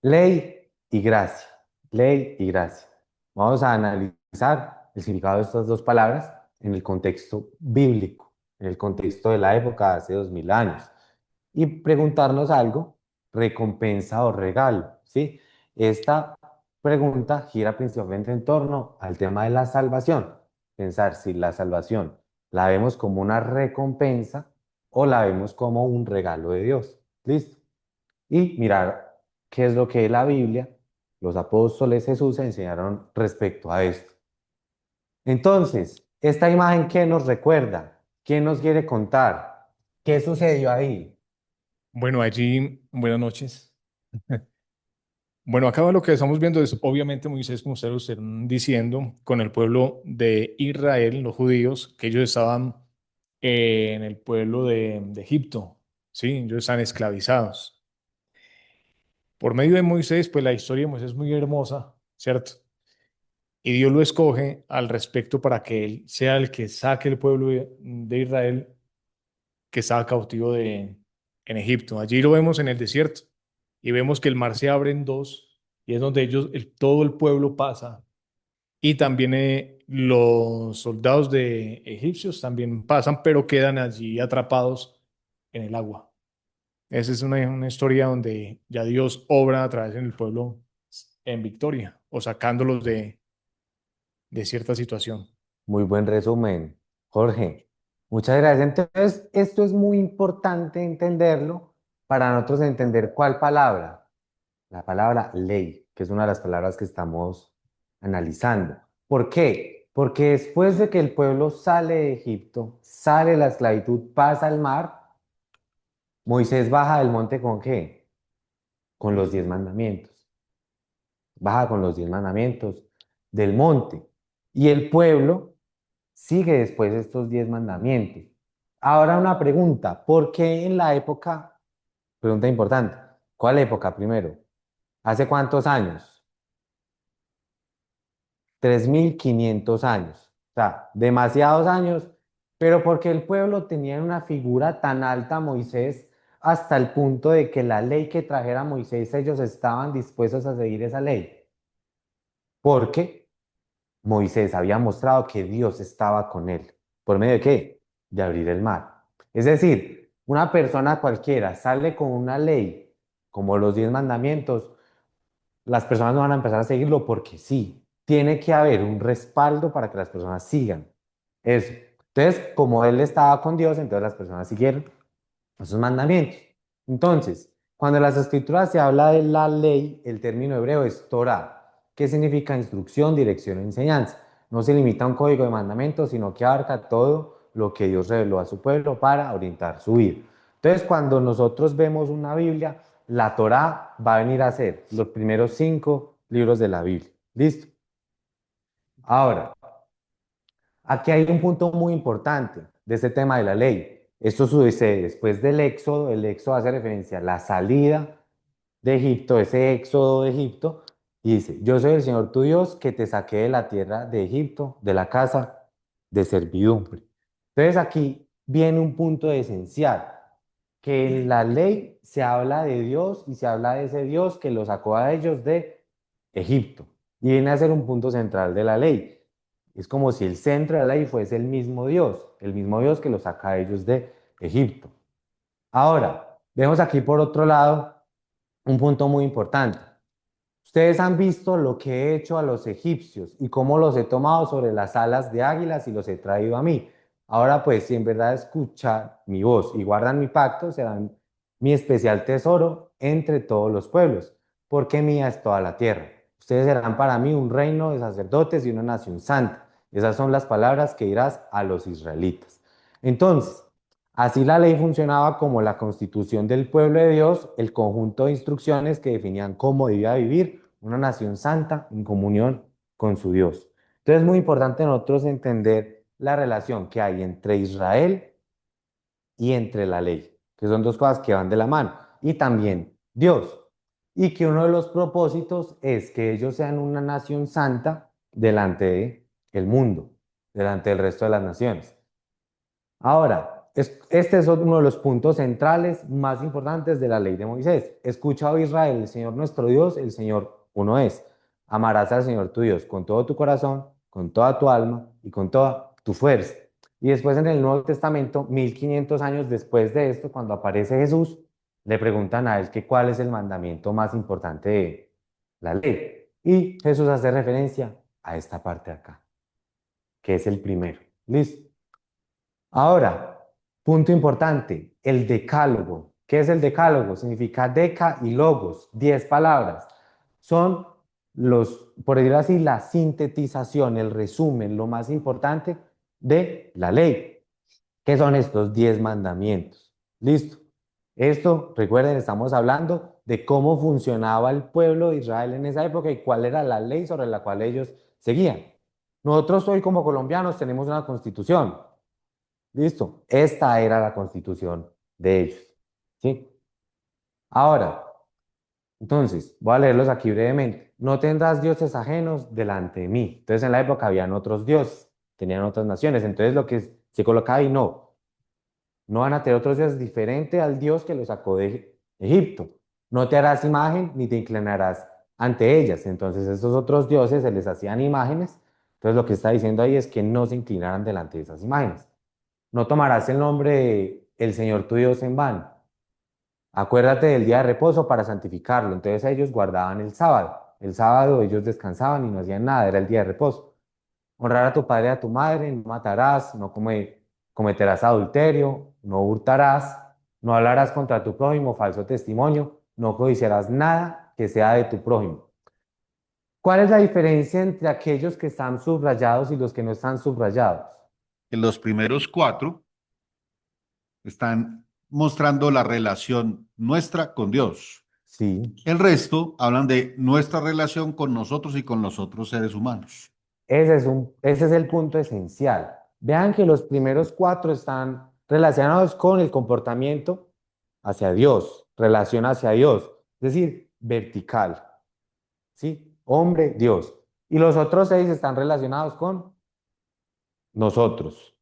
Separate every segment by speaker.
Speaker 1: Ley y gracia, ley y gracia. Vamos a analizar el significado de estas dos palabras en el contexto bíblico, en el contexto de la época de hace 2000 años. Y preguntarnos algo, recompensa o regalo, ¿sí? Esta pregunta gira principalmente en torno al tema de la salvación. Pensar si la salvación la vemos como una recompensa o la vemos como un regalo de Dios. ¿Listo? Y mirar qué es lo que la Biblia, los apóstoles Jesús enseñaron respecto a esto. Entonces, esta imagen, ¿qué nos recuerda? ¿Quién nos quiere contar? ¿Qué sucedió ahí?
Speaker 2: Bueno, allí, buenas noches. Bueno, acá lo que estamos viendo es obviamente Moisés, como ustedes lo están diciendo, con el pueblo de Israel, los judíos, que ellos estaban en el pueblo de Egipto, ¿sí? Ellos están esclavizados. Por medio de Moisés, pues la historia de Moisés es muy hermosa, ¿cierto? Y Dios lo escoge al respecto para que él sea el que saque el pueblo de Israel que estaba cautivo en Egipto. Allí lo vemos en el desierto y vemos que el mar se abre en dos y es donde todo el pueblo pasa. Y también los soldados de egipcios también pasan, pero quedan allí atrapados en el agua. Esa es una historia donde ya Dios obra a través del pueblo en victoria o sacándolos de cierta situación.
Speaker 1: Muy buen resumen, Jorge. Muchas gracias. Entonces, esto es muy importante entenderlo para nosotros entender cuál palabra. La palabra ley, que es una de las palabras que estamos analizando. ¿Por qué? Porque después de que el pueblo sale de Egipto, sale de la esclavitud, pasa al mar, Moisés baja del monte ¿con qué? Con los 10 mandamientos. Baja con los 10 mandamientos del monte. Y el pueblo sigue después estos 10 mandamientos. Ahora una pregunta, ¿por qué en la época, pregunta importante, ¿cuál época primero? ¿Hace cuántos años? 3500 años, o sea, demasiados años, pero porque el pueblo tenía una figura tan alta, Moisés, hasta el punto de que la ley que trajera Moisés, ellos estaban dispuestos a seguir esa ley, porque Moisés había mostrado que Dios estaba con él. ¿Por medio de qué? De abrir el mar. Es decir, una persona cualquiera sale con una ley como los 10 mandamientos, las personas no van a empezar a seguirlo porque sí, tiene que haber un respaldo para que las personas sigan eso. Entonces, como él estaba con Dios, entonces las personas siguieron esos mandamientos. Entonces, cuando en las escrituras se habla de la ley, el término hebreo es Torah, que significa instrucción, dirección o enseñanza. No se limita a un código de mandamientos, sino que abarca todo lo que Dios reveló a su pueblo para orientar su vida. Entonces, cuando nosotros vemos una Biblia, la Torah va a venir a ser los primeros 5 libros de la Biblia. ¿Listo? Ahora, aquí hay un punto muy importante de este tema de la ley. Esto sucede después del Éxodo. El Éxodo hace referencia a la salida de Egipto, ese Éxodo de Egipto, y dice, yo soy el Señor tu Dios que te saqué de la tierra de Egipto, de la casa de servidumbre. Entonces aquí viene un punto esencial, que en la ley se habla de Dios y se habla de ese Dios que los sacó a ellos de Egipto. Y viene a ser un punto central de la ley. Es como si el centro de la ley fuese el mismo Dios que los saca a ellos de Egipto. Ahora, vemos aquí por otro lado un punto muy importante. Ustedes han visto lo que he hecho a los egipcios y cómo los he tomado sobre las alas de águilas y los he traído a mí. Ahora pues, si en verdad escuchan mi voz y guardan mi pacto, serán mi especial tesoro entre todos los pueblos, porque mía es toda la tierra. Ustedes serán para mí un reino de sacerdotes y una nación santa. Esas son las palabras que dirás a los israelitas. Entonces, así la ley funcionaba como la constitución del pueblo de Dios, el conjunto de instrucciones que definían cómo debía vivir una nación santa en comunión con su Dios. Entonces es muy importante nosotros entender la relación que hay entre Israel y entre la ley, que son dos cosas que van de la mano, y también Dios, y que uno de los propósitos es que ellos sean una nación santa delante del mundo, delante del resto de las naciones. Ahora, Este es uno de los puntos centrales más importantes de la ley de Moisés. Escucha, oh Israel, el Señor nuestro Dios, el Señor uno es. Amarás al Señor tu Dios con todo tu corazón, con toda tu alma y con toda tu fuerza. Y después en el Nuevo Testamento, 1500 años después de esto, cuando aparece Jesús, le preguntan a él que cuál es el mandamiento más importante de la ley. Y Jesús hace referencia a esta parte de acá, que es el primero. ¿Listo? Ahora, punto importante, el decálogo. ¿Qué es el decálogo? Significa deca y logos, 10 palabras. Son los, por decirlo así, la sintetización, el resumen, lo más importante de la ley. ¿Qué son estos 10 mandamientos? Listo. Esto, recuerden, estamos hablando de cómo funcionaba el pueblo de Israel en esa época y cuál era la ley sobre la cual ellos seguían. Nosotros hoy como colombianos tenemos una constitución. Listo. Esta era la constitución de ellos. ¿Sí? Ahora, entonces, voy a leerlos aquí brevemente. No tendrás dioses ajenos delante de mí. Entonces, en la época habían otros dioses, tenían otras naciones. Entonces, lo que se colocaba ahí, no van a tener otros dioses diferente al Dios que los sacó de Egipto. No te harás imagen ni te inclinarás ante ellas. Entonces, estos otros dioses se les hacían imágenes. Entonces, lo que está diciendo ahí es que no se inclinaran delante de esas imágenes. No tomarás el nombre de el Señor tu Dios en vano. Acuérdate del día de reposo para santificarlo. Entonces ellos guardaban el sábado. El sábado ellos descansaban y no hacían nada, era el día de reposo. Honrar a tu padre y a tu madre, no matarás, no cometerás adulterio, no hurtarás, no hablarás contra tu prójimo, falso testimonio, no codiciarás nada que sea de tu prójimo. ¿Cuál es la diferencia entre aquellos que están subrayados y los que no están subrayados?
Speaker 3: En los primeros cuatro están mostrando la relación nuestra con Dios.
Speaker 1: Sí.
Speaker 3: El resto hablan de nuestra relación con nosotros y con los otros seres humanos.
Speaker 1: Ese es el punto esencial. Vean que los primeros cuatro están relacionados con el comportamiento hacia Dios, relación hacia Dios, es decir, vertical, ¿sí? Hombre, Dios. Y los otros seis están relacionados con nosotros.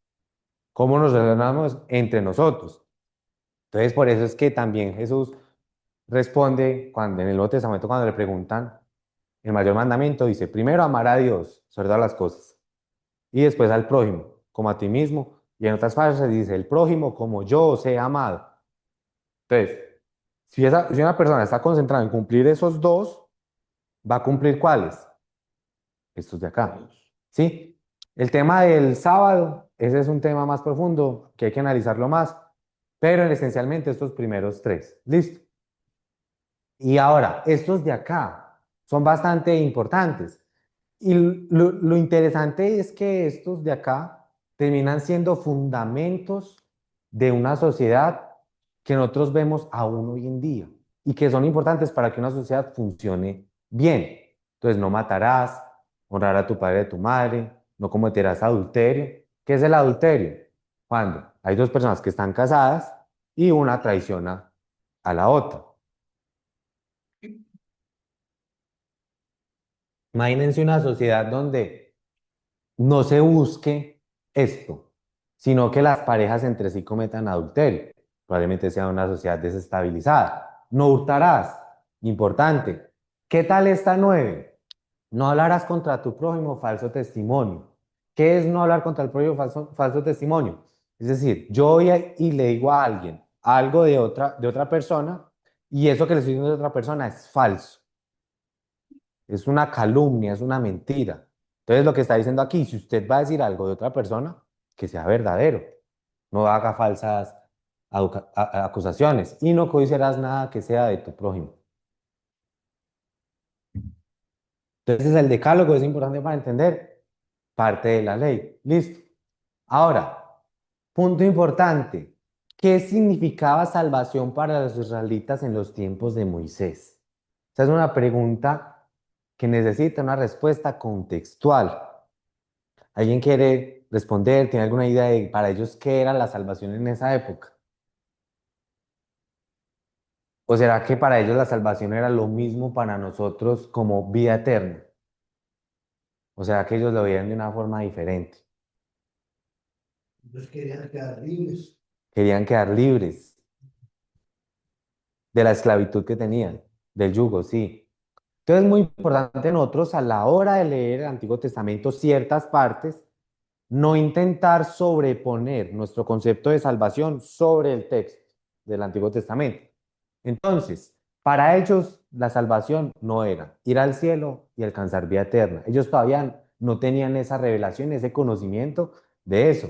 Speaker 1: ¿Cómo nos relacionamos entre nosotros? Entonces, por eso es que también Jesús responde cuando en el Nuevo Testamento, cuando le preguntan el mayor mandamiento, dice, primero amar a Dios sobre todas las cosas y después al prójimo, como a ti mismo. Y en otras partes dice, el prójimo como yo os he amado. Entonces, si una persona está concentrada en cumplir esos dos, ¿va a cumplir cuáles? Estos de acá. ¿Sí? El tema del sábado, ese es un tema más profundo que hay que analizarlo más, pero esencialmente estos primeros tres. ¿Listo? Y ahora, estos de acá son bastante importantes. Y lo interesante es que estos de acá terminan siendo fundamentos de una sociedad que nosotros vemos aún hoy en día y que son importantes para que una sociedad funcione bien. Entonces, no matarás, honrar a tu padre y a tu madre, no cometerás adulterio. ¿Qué es el adulterio? Cuando hay dos personas que están casadas y una traiciona a la otra. Imagínense una sociedad donde no se busque esto, sino que las parejas entre sí cometan adulterio. Probablemente sea una sociedad desestabilizada. No hurtarás. Importante. ¿Qué tal esta 9? No hablarás contra tu prójimo falso testimonio. ¿Qué es no hablar contra el prójimo falso testimonio? Es decir, yo voy y le digo a alguien algo de otra persona y eso que le estoy diciendo de otra persona es falso. Es una calumnia, es una mentira. Entonces lo que está diciendo aquí, si usted va a decir algo de otra persona, que sea verdadero. No haga falsas acusaciones y no codiciarás nada que sea de tu prójimo. Entonces el decálogo es importante para entender parte de la ley. Listo. Ahora, punto importante. ¿Qué significaba salvación para los israelitas en los tiempos de Moisés? Esa es una pregunta que necesita una respuesta contextual. ¿Alguien quiere responder? ¿Tiene alguna idea de para ellos qué era la salvación en esa época? ¿O será que para ellos la salvación era lo mismo para nosotros como vida eterna? ¿O será que ellos lo veían de una forma diferente?
Speaker 4: Ellos querían quedar libres.
Speaker 1: querían quedar libres de la esclavitud que tenían, del yugo, sí. Entonces es muy importante nosotros a la hora de leer el Antiguo Testamento ciertas partes, no intentar sobreponer nuestro concepto de salvación sobre el texto del Antiguo Testamento. Entonces, para ellos la salvación no era ir al cielo y alcanzar vida eterna. Ellos todavía no tenían esa revelación, ese conocimiento de eso.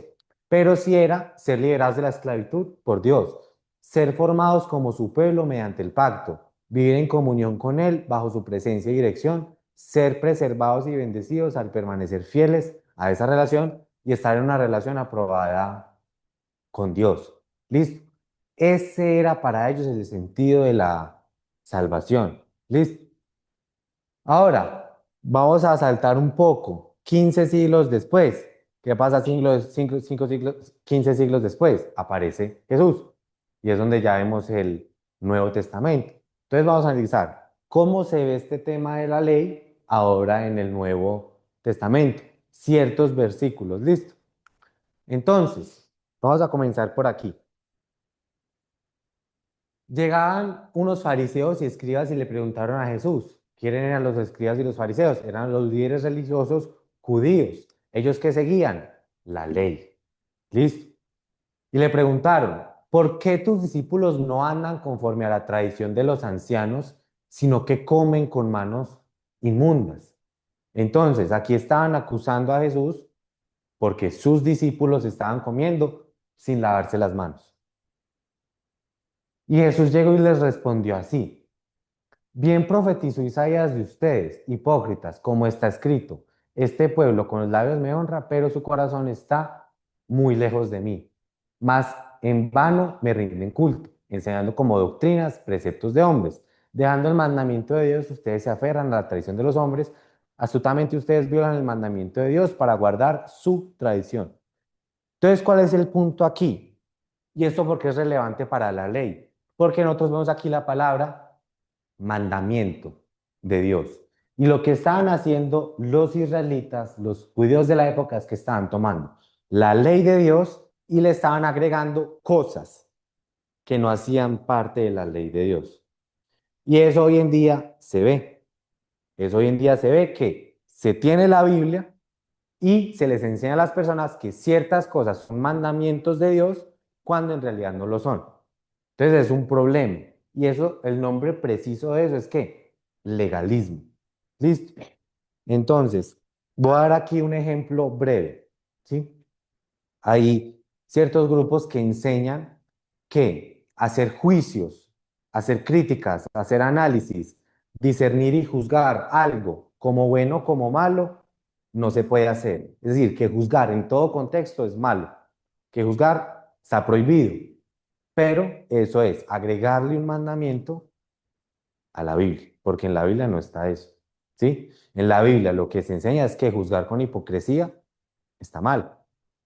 Speaker 1: Pero sí era ser liberados de la esclavitud por Dios, ser formados como su pueblo mediante el pacto, vivir en comunión con Él bajo su presencia y dirección, ser preservados y bendecidos al permanecer fieles a esa relación y estar en una relación aprobada con Dios. ¿Listo? Ese era para ellos el sentido de la salvación. ¿Listo? Ahora, vamos a saltar un poco. 15 siglos después. ¿Qué pasa 5 siglos, 15 siglos después? Aparece Jesús. Y es donde ya vemos el Nuevo Testamento. Entonces vamos a analizar cómo se ve este tema de la ley ahora en el Nuevo Testamento. Ciertos versículos. ¿Listo? Entonces, vamos a comenzar por aquí. Llegaban unos fariseos y escribas y le preguntaron a Jesús, ¿quiénes eran los escribas y los fariseos? Eran los líderes religiosos judíos. ¿Ellos qué seguían? La ley. ¿Listo? Y le preguntaron, ¿por qué tus discípulos no andan conforme a la tradición de los ancianos, sino que comen con manos inmundas? Entonces, aquí estaban acusando a Jesús porque sus discípulos estaban comiendo sin lavarse las manos. Y Jesús llegó y les respondió así: bien profetizó Isaías de ustedes, hipócritas, como está escrito, este pueblo con los labios me honra, pero su corazón está muy lejos de mí. Mas en vano me rinden culto, enseñando como doctrinas preceptos de hombres. Dejando el mandamiento de Dios, ustedes se aferran a la tradición de los hombres. Astutamente ustedes violan el mandamiento de Dios para guardar su tradición. Entonces, ¿cuál es el punto aquí? Y esto porque es relevante para la ley. Porque nosotros vemos aquí la palabra mandamiento de Dios. Y lo que estaban haciendo los israelitas, los judíos de la época, es que estaban tomando la ley de Dios y le estaban agregando cosas que no hacían parte de la ley de Dios. Y eso hoy en día se ve. Eso hoy en día se ve que se tiene la Biblia y se les enseña a las personas que ciertas cosas son mandamientos de Dios cuando en realidad no lo son. Entonces es un problema. Y eso, el nombre preciso de eso es ¿qué? Legalismo. ¿Listo? Entonces, voy a dar aquí un ejemplo breve. ¿Sí? Hay ciertos grupos que enseñan que hacer juicios, hacer críticas, hacer análisis, discernir y juzgar algo como bueno, como malo, no se puede hacer. Es decir, que juzgar en todo contexto es malo, que juzgar está prohibido, pero eso es agregarle un mandamiento a la Biblia, porque en la Biblia no está eso, ¿sí? En la Biblia lo que se enseña es que juzgar con hipocresía está mal,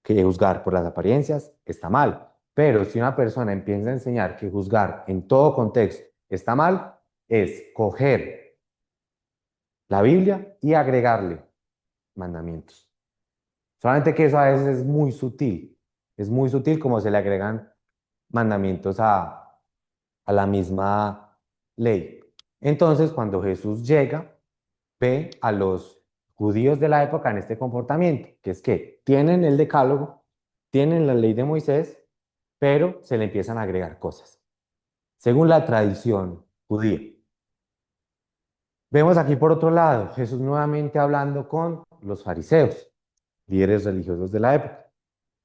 Speaker 1: que juzgar por las apariencias está mal, pero si una persona empieza a enseñar que juzgar en todo contexto está mal, es coger la Biblia y agregarle mandamientos. Solamente que eso a veces es muy sutil como se le agregan mandamientos a la misma ley. Entonces, cuando Jesús llega, ve a los judíos de la época en este comportamiento, que es que tienen el decálogo, tienen la ley de Moisés, pero se le empiezan a agregar cosas, según la tradición judía. Vemos aquí por otro lado, Jesús nuevamente hablando con los fariseos, líderes religiosos de la época.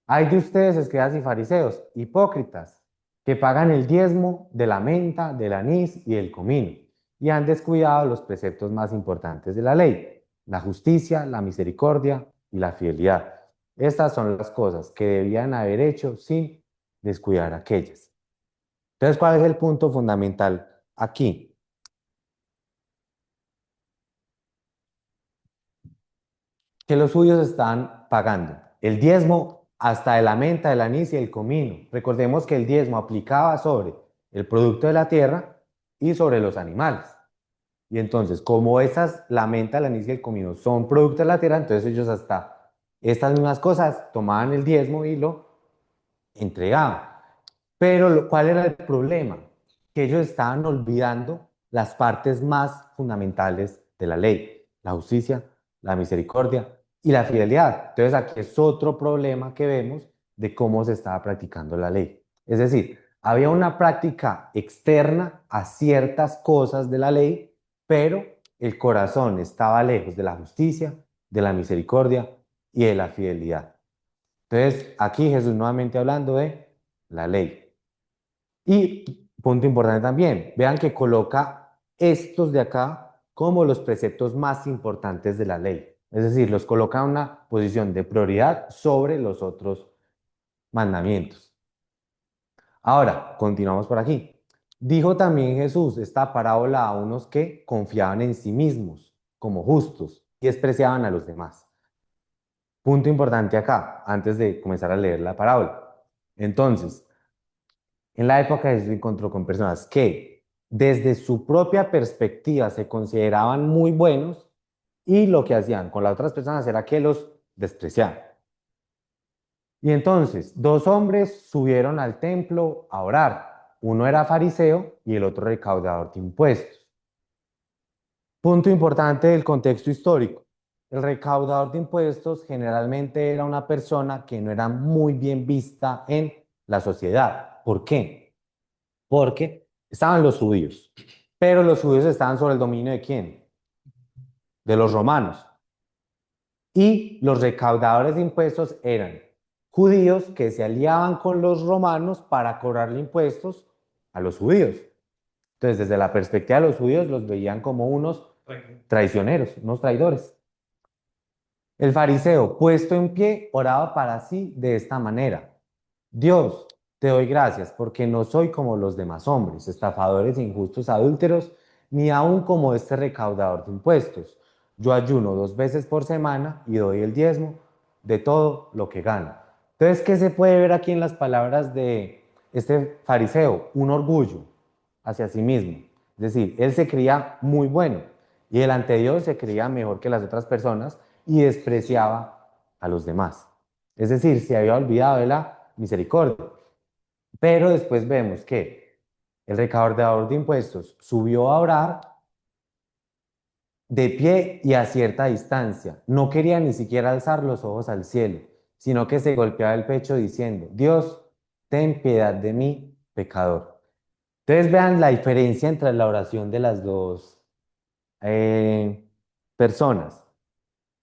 Speaker 1: Hay de ustedes, escribas y fariseos, hipócritas, que pagan el diezmo de la menta, del anís y del comino, y han descuidado los preceptos más importantes de la ley, la justicia, la misericordia y la fidelidad. Estas son las cosas que debían haber hecho sin descuidar aquellas. Entonces, ¿cuál es el punto fundamental aquí? Que los judíos están pagando el diezmo hasta de la menta, del anís y el comino. Recordemos que el diezmo aplicaba sobre el producto de la tierra y sobre los animales. Y entonces, como esas, la menta, el anís y el comino son productos de la tierra, entonces ellos hasta estas mismas cosas tomaban el diezmo y lo entregaban. Pero ¿cuál era el problema? Que ellos estaban olvidando las partes más fundamentales de la ley: la justicia, la misericordia y la fidelidad. Entonces aquí es otro problema que vemos de cómo se estaba practicando la ley. Es decir, había una práctica externa a ciertas cosas de la ley, pero el corazón estaba lejos de la justicia, de la misericordia y de la fidelidad. Entonces, aquí Jesús nuevamente hablando de la ley. Y punto importante también, vean que coloca estos de acá como los preceptos más importantes de la ley. Es decir, los coloca en una posición de prioridad sobre los otros mandamientos. Ahora, continuamos por aquí. Dijo también Jesús esta parábola a unos que confiaban en sí mismos como justos y despreciaban a los demás. Punto importante acá, antes de comenzar a leer la parábola. Entonces, en la época Jesús se encontró con personas que desde su propia perspectiva se consideraban muy buenos y lo que hacían con las otras personas era que los despreciaban. Y entonces, dos hombres subieron al templo a orar. Uno era fariseo y el otro recaudador de impuestos. Punto importante del contexto histórico. El recaudador de impuestos generalmente era una persona que no era muy bien vista en la sociedad. ¿Por qué? Porque estaban los judíos, pero los judíos estaban sobre el dominio ¿de quién? De los romanos. Y los recaudadores de impuestos eran judíos que se aliaban con los romanos para cobrarle impuestos a los judíos. Entonces, desde la perspectiva de los judíos, los veían como unos traicioneros, unos traidores. El fariseo, puesto en pie, oraba para sí de esta manera: Dios, te doy gracias porque no soy como los demás hombres, estafadores, injustos, adúlteros, ni aun como este recaudador de impuestos. Yo ayuno 2 veces por semana y doy el diezmo de todo lo que gano. Entonces, ¿qué se puede ver aquí en las palabras de este fariseo? Un orgullo hacia sí mismo. Es decir, él se creía muy bueno y delante de Dios se creía mejor que las otras personas y despreciaba a los demás. Es decir, se había olvidado de la misericordia. Pero después vemos que el recaudador de impuestos subió a orar de pie y a cierta distancia. No quería ni siquiera alzar los ojos al cielo, sino que se golpeaba el pecho diciendo: Dios, ten piedad de mí, pecador. Entonces vean la diferencia entre la oración de las dos personas.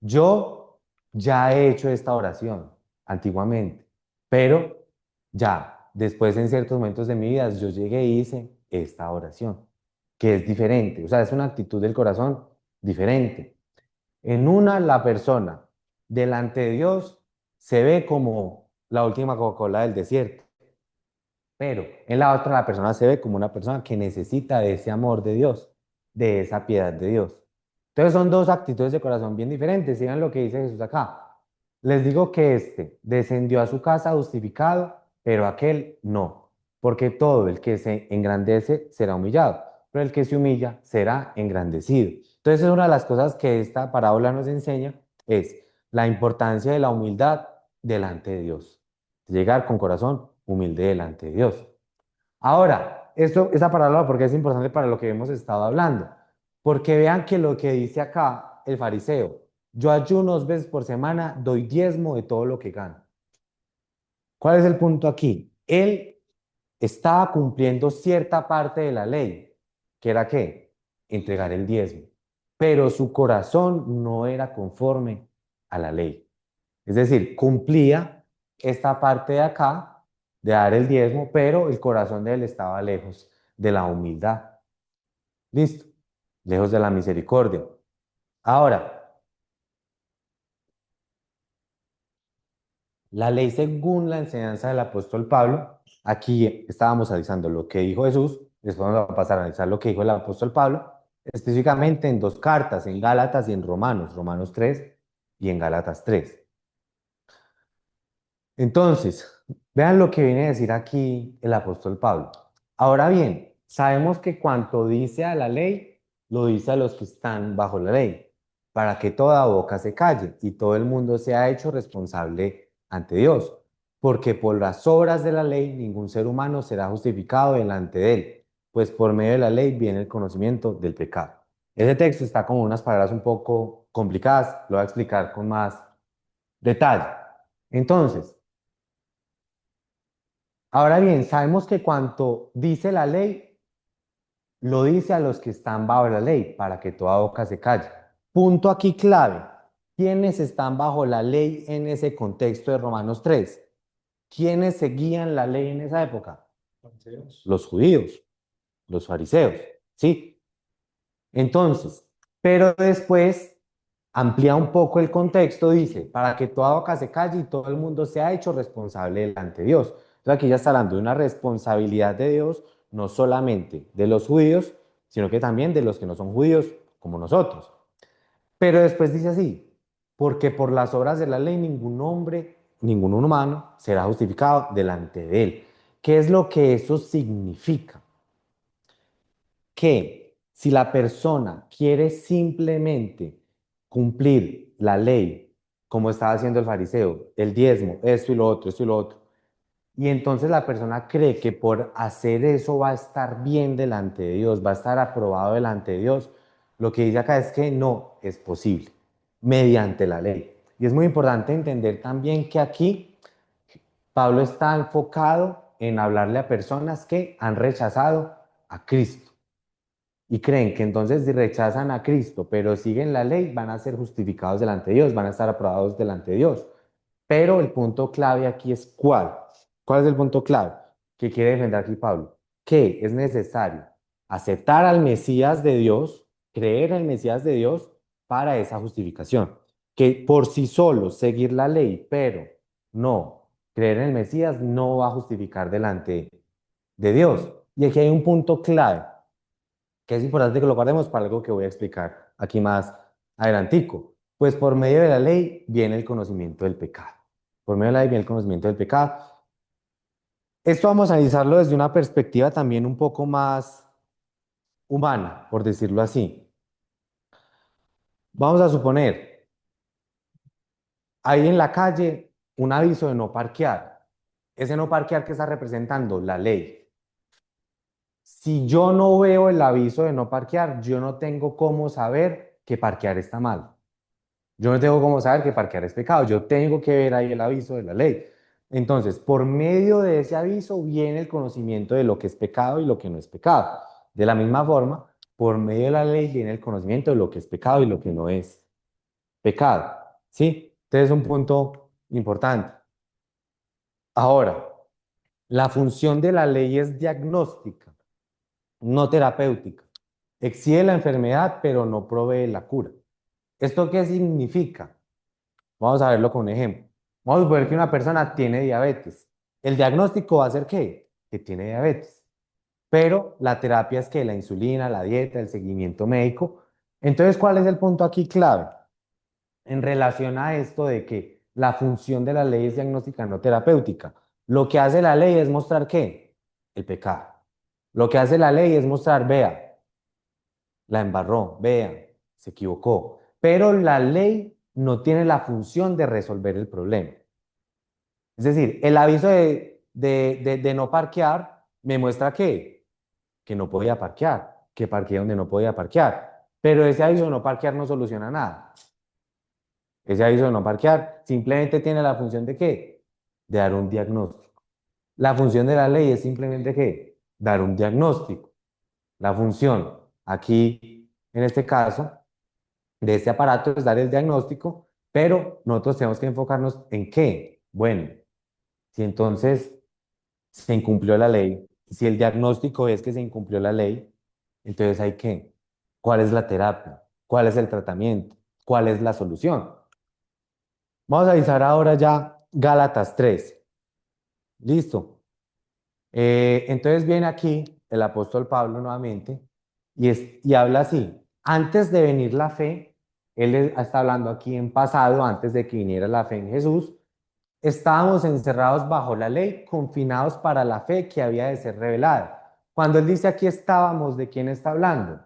Speaker 1: Yo ya he hecho esta oración antiguamente, pero ya después en ciertos momentos de mi vida yo llegué y hice esta oración, que es diferente, o sea, es una actitud del corazón diferente. En una, la persona delante de Dios se ve como la última Coca-Cola del desierto, pero en la otra la persona se ve como una persona que necesita de ese amor de Dios, de esa piedad de Dios. Entonces son dos actitudes de corazón bien diferentes. Sigan lo que dice Jesús acá. Les digo que este descendió a su casa justificado, pero aquel no. Porque todo el que se engrandece será humillado, pero el que se humilla será engrandecido. Entonces una de las cosas que esta parábola nos enseña es la importancia de la humildad delante de Dios. Llegar con corazón humilde delante de Dios. Ahora, esta parábola, ¿porque es importante para lo que hemos estado hablando? Porque vean que lo que dice acá el fariseo: yo ayuno 2 veces por semana, doy diezmo de todo lo que gano. ¿Cuál es el punto aquí? Él estaba cumpliendo cierta parte de la ley, que era ¿qué? Entregar el diezmo. Pero su corazón no era conforme a la ley. Es decir, cumplía esta parte de acá, de dar el diezmo, pero el corazón de él estaba lejos de la humildad. ¿Listo? Lejos de la misericordia. Ahora, la ley según la enseñanza del apóstol Pablo, aquí estábamos analizando lo que dijo Jesús, después vamos a pasar a analizar lo que dijo el apóstol Pablo, específicamente en 2 cartas, en Gálatas y en Romanos, Romanos 3 y en Gálatas 3. Entonces, vean lo que viene a decir aquí el apóstol Pablo. Ahora bien, sabemos que cuanto dice a la ley, lo dice a los que están bajo la ley, para que toda boca se calle y todo el mundo sea hecho responsable ante Dios. porque por las obras de la ley ningún ser humano será justificado delante de él, pues por medio de la ley viene el conocimiento del pecado. Ese texto está como unas palabras un poco complicadas, lo voy a explicar con más detalle. Entonces, ahora bien, sabemos que cuanto dice la ley, lo dice a los que están bajo la ley, para que toda boca se calle. Punto aquí clave. ¿Quiénes están bajo la ley en ese contexto de Romanos 3? ¿Quiénes seguían la ley en esa época? Los judíos, los fariseos, ¿sí? Entonces, pero después amplía un poco el contexto, dice, para que toda boca se calle y todo el mundo sea hecho responsable delante de Dios. Entonces aquí ya está hablando de una responsabilidad de Dios, no solamente de los judíos, sino que también de los que no son judíos, como nosotros. Pero después dice así, porque por las obras de la ley ningún hombre, ningún humano será justificado delante de él. ¿Qué es lo que eso significa? Que si la persona quiere simplemente cumplir la ley, como estaba haciendo el fariseo, el diezmo, esto y lo otro, y entonces la persona cree que por hacer eso va a estar bien delante de Dios, va a estar aprobado delante de Dios, lo que dice acá es que no es posible mediante la ley. Y es muy importante entender también que aquí Pablo está enfocado en hablarle a personas que han rechazado a Cristo y creen que entonces si rechazan a Cristo, pero siguen la ley, van a ser justificados delante de Dios, van a estar aprobados delante de Dios. Pero el punto clave aquí es ¿cuál? ¿Cuál es el punto clave que quiere defender aquí Pablo? Que es necesario aceptar al Mesías de Dios, creer en el Mesías de Dios para esa justificación. Que por sí solo seguir la ley, pero no creer en el Mesías no va a justificar delante de Dios. Y aquí hay un punto clave que es importante que lo guardemos para algo que voy a explicar aquí más adelantico. Pues por medio de la ley viene el conocimiento del pecado. Por medio de la ley viene el conocimiento del pecado. Esto vamos a analizarlo desde una perspectiva también un poco más humana, por decirlo así. Vamos a suponer, hay en la calle un aviso de no parquear. Ese no parquear que está representando la ley. Si yo no veo el aviso de no parquear, yo no tengo cómo saber que parquear está mal. Yo no tengo cómo saber que parquear es pecado. Yo tengo que ver ahí el aviso de la ley. Entonces, por medio de ese aviso viene el conocimiento de lo que es pecado y lo que no es pecado. De la misma forma, por medio de la ley viene el conocimiento de lo que es pecado y lo que no es pecado. ¿Sí? Entonces es un punto importante. Ahora, la función de la ley es diagnóstica, no terapéutica. Exhibe la enfermedad, pero no provee la cura. ¿Esto qué significa? Vamos a verlo con un ejemplo. Vamos a suponer que una persona tiene diabetes. ¿El diagnóstico va a ser qué? Que tiene diabetes. Pero la terapia es que la insulina, la dieta, el seguimiento médico. Entonces, ¿cuál es el punto aquí clave? En relación a esto de que la función de la ley es diagnóstica, no terapéutica. Lo que hace la ley es mostrar ¿qué? El pecado. Lo que hace la ley es mostrar, vea, la embarró, vea, se equivocó. Pero la ley no tiene la función de resolver el problema. Es decir, el aviso de no parquear me muestra que no podía parquear, que parqueé donde no podía parquear. Pero ese aviso de no parquear no soluciona nada. Ese aviso de no parquear simplemente tiene la función de ¿qué? De dar un diagnóstico. La función de la ley es simplemente ¿qué? Dar un diagnóstico. La función aquí, en este caso, de este aparato es dar el diagnóstico, pero nosotros tenemos que enfocarnos en qué. Bueno, si entonces se incumplió la ley, si el diagnóstico es que se incumplió la ley, entonces hay que, ¿cuál es la terapia? ¿Cuál es el tratamiento? ¿Cuál es la solución? Vamos a avisar ahora ya Gálatas 3. Listo. Entonces viene aquí el apóstol Pablo nuevamente y habla así. Antes de venir la fe, él está hablando aquí en pasado, antes de que viniera la fe en Jesús, estábamos encerrados bajo la ley, confinados para la fe que había de ser revelada. Cuando él dice aquí estábamos, ¿de quién está hablando?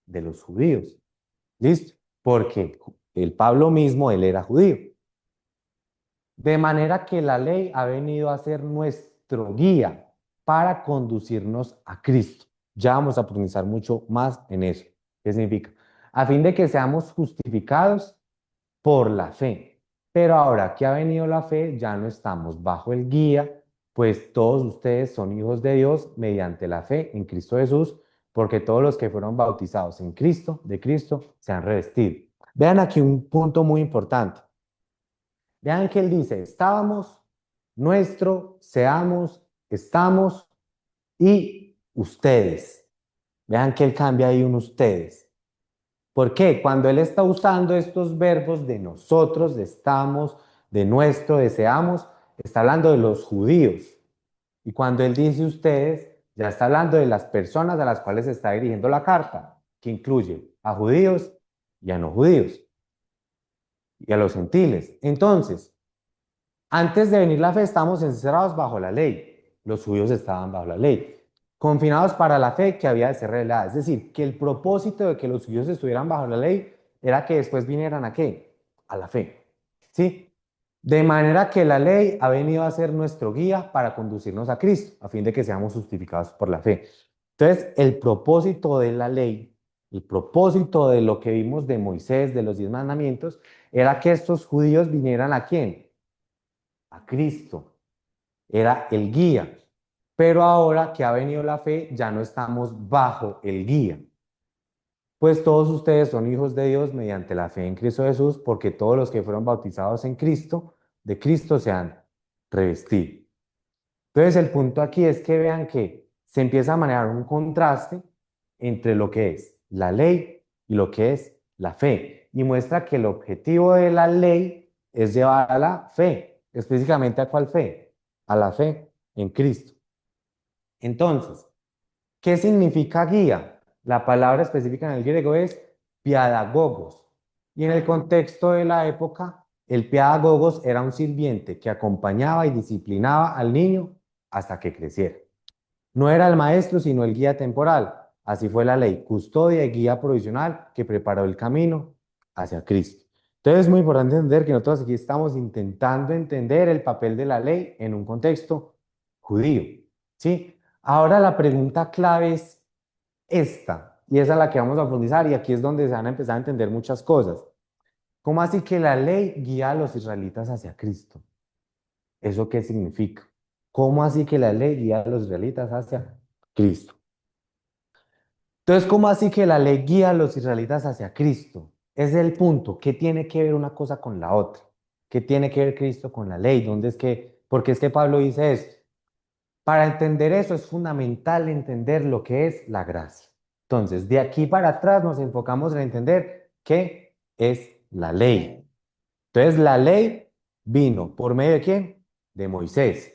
Speaker 1: De los judíos. ¿Listo? Porque el Pablo mismo, él era judío. De manera que la ley ha venido a ser nuestro guía para conducirnos a Cristo. Ya vamos a profundizar mucho más en eso. ¿Qué significa? A fin de que seamos justificados por la fe. Pero ahora que ha venido la fe, ya no estamos bajo el guía, pues todos ustedes son hijos de Dios mediante la fe en Cristo Jesús, porque todos los que fueron bautizados en Cristo, de Cristo, se han revestido. Vean aquí un punto muy importante. Vean que él dice, estábamos, nuestro, seamos, estamos y ustedes. Vean que él cambia ahí un ustedes. ¿Por qué? Cuando él está usando estos verbos de nosotros, de estamos, de nuestro, deseamos, está hablando de los judíos. Y cuando él dice ustedes, ya está hablando de las personas a las cuales se está dirigiendo la carta, que incluye a judíos y a no judíos, y a los gentiles. Entonces, antes de venir la fe, estamos encerrados bajo la ley. Los judíos estaban bajo la ley, confinados para la fe que había de ser revelada. Es decir, que el propósito de que los judíos estuvieran bajo la ley era que después vinieran ¿a qué? A la fe. ¿Sí? De manera que la ley ha venido a ser nuestro guía para conducirnos a Cristo, a fin de que seamos justificados por la fe. Entonces, el propósito de la ley, el propósito de lo que vimos de Moisés, de los 10 mandamientos, era que estos judíos vinieran ¿a quién? A Cristo. Era el guía. Pero ahora que ha venido la fe, ya no estamos bajo el guía. Pues todos ustedes son hijos de Dios mediante la fe en Cristo Jesús, porque todos los que fueron bautizados en Cristo, de Cristo se han revestido. Entonces el punto aquí es que vean que se empieza a manejar un contraste entre lo que es la ley y lo que es la fe. Y muestra que el objetivo de la ley es llevar a la fe. ¿Específicamente a cuál fe? A la fe en Cristo. Entonces, ¿qué significa guía? La palabra específica en el griego es piadagogos. Y en el contexto de la época, el piadagogos era un sirviente que acompañaba y disciplinaba al niño hasta que creciera. No era el maestro, sino el guía temporal. Así fue la ley, custodia y guía provisional que preparó el camino hacia Cristo. Entonces es muy importante entender que nosotros aquí estamos intentando entender el papel de la ley en un contexto judío. ¿Sí? Ahora la pregunta clave es esta, y esa es la que vamos a profundizar, y aquí es donde se van a empezar a entender muchas cosas. ¿Cómo así que la ley guía a los israelitas hacia Cristo? ¿Eso qué significa? ¿Cómo así que la ley guía a los israelitas hacia Cristo? Entonces, ¿cómo así que la ley guía a los israelitas hacia Cristo? Es el punto. ¿Qué tiene que ver una cosa con la otra? ¿Qué tiene que ver Cristo con la ley? ¿Dónde es que, por qué es que Pablo dice esto? Para entender eso es fundamental entender lo que es la gracia. Entonces, de aquí para atrás nos enfocamos en entender qué es la ley. Entonces, la ley vino por medio de quién? De Moisés.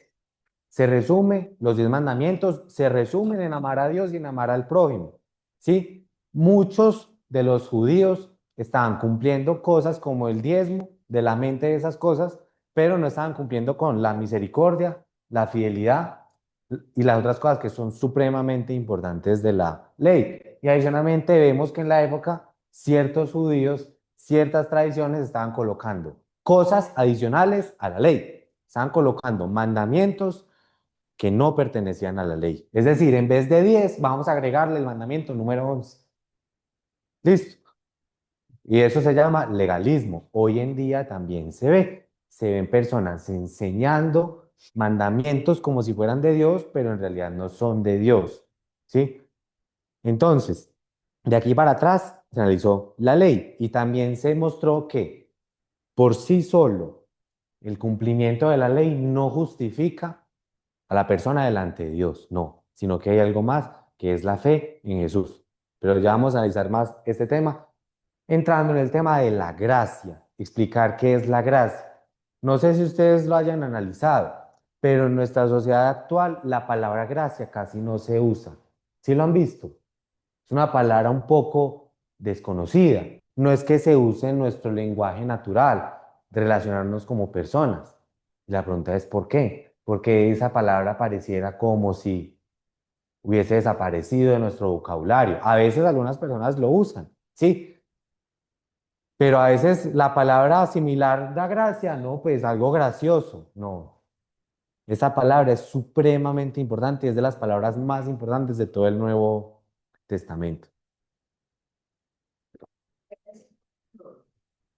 Speaker 1: Se resume, los 10 mandamientos se resumen en amar a Dios y en amar al prójimo. ¿Sí? Muchos de los judíos estaban cumpliendo cosas como el diezmo de la mente de esas cosas, pero no estaban cumpliendo con la misericordia, la fidelidad y las otras cosas que son supremamente importantes de la ley. Y adicionalmente vemos que en la época ciertos judíos, ciertas tradiciones estaban colocando cosas adicionales a la ley. Estaban colocando mandamientos que no pertenecían a la ley. Es decir, en vez de 10, vamos a agregarle el mandamiento número 11. ¿Listo? Y eso se llama legalismo. Hoy en día también se ve. Se ven personas enseñando mandamientos como si fueran de Dios, pero en realidad no son de Dios. ¿Sí? Entonces, de aquí para atrás se analizó la ley y también se mostró que por sí solo el cumplimiento de la ley no justifica a la persona delante de Dios, no, sino que hay algo más que es la fe en Jesús. Pero ya vamos a analizar más este tema, entrando en el tema de la gracia, explicar qué es la gracia. No sé si ustedes lo hayan analizado, pero en nuestra sociedad actual la palabra gracia casi no se usa. ¿Sí lo han visto? Es una palabra un poco desconocida. No es que se use en nuestro lenguaje natural de relacionarnos como personas. La pregunta es ¿por qué? Porque esa palabra pareciera como si hubiese desaparecido de nuestro vocabulario. A veces algunas personas lo usan, sí, Pero a veces la palabra similar da gracia, no, pues algo gracioso, no. Esa palabra es supremamente importante y es de las palabras más importantes de todo el Nuevo Testamento.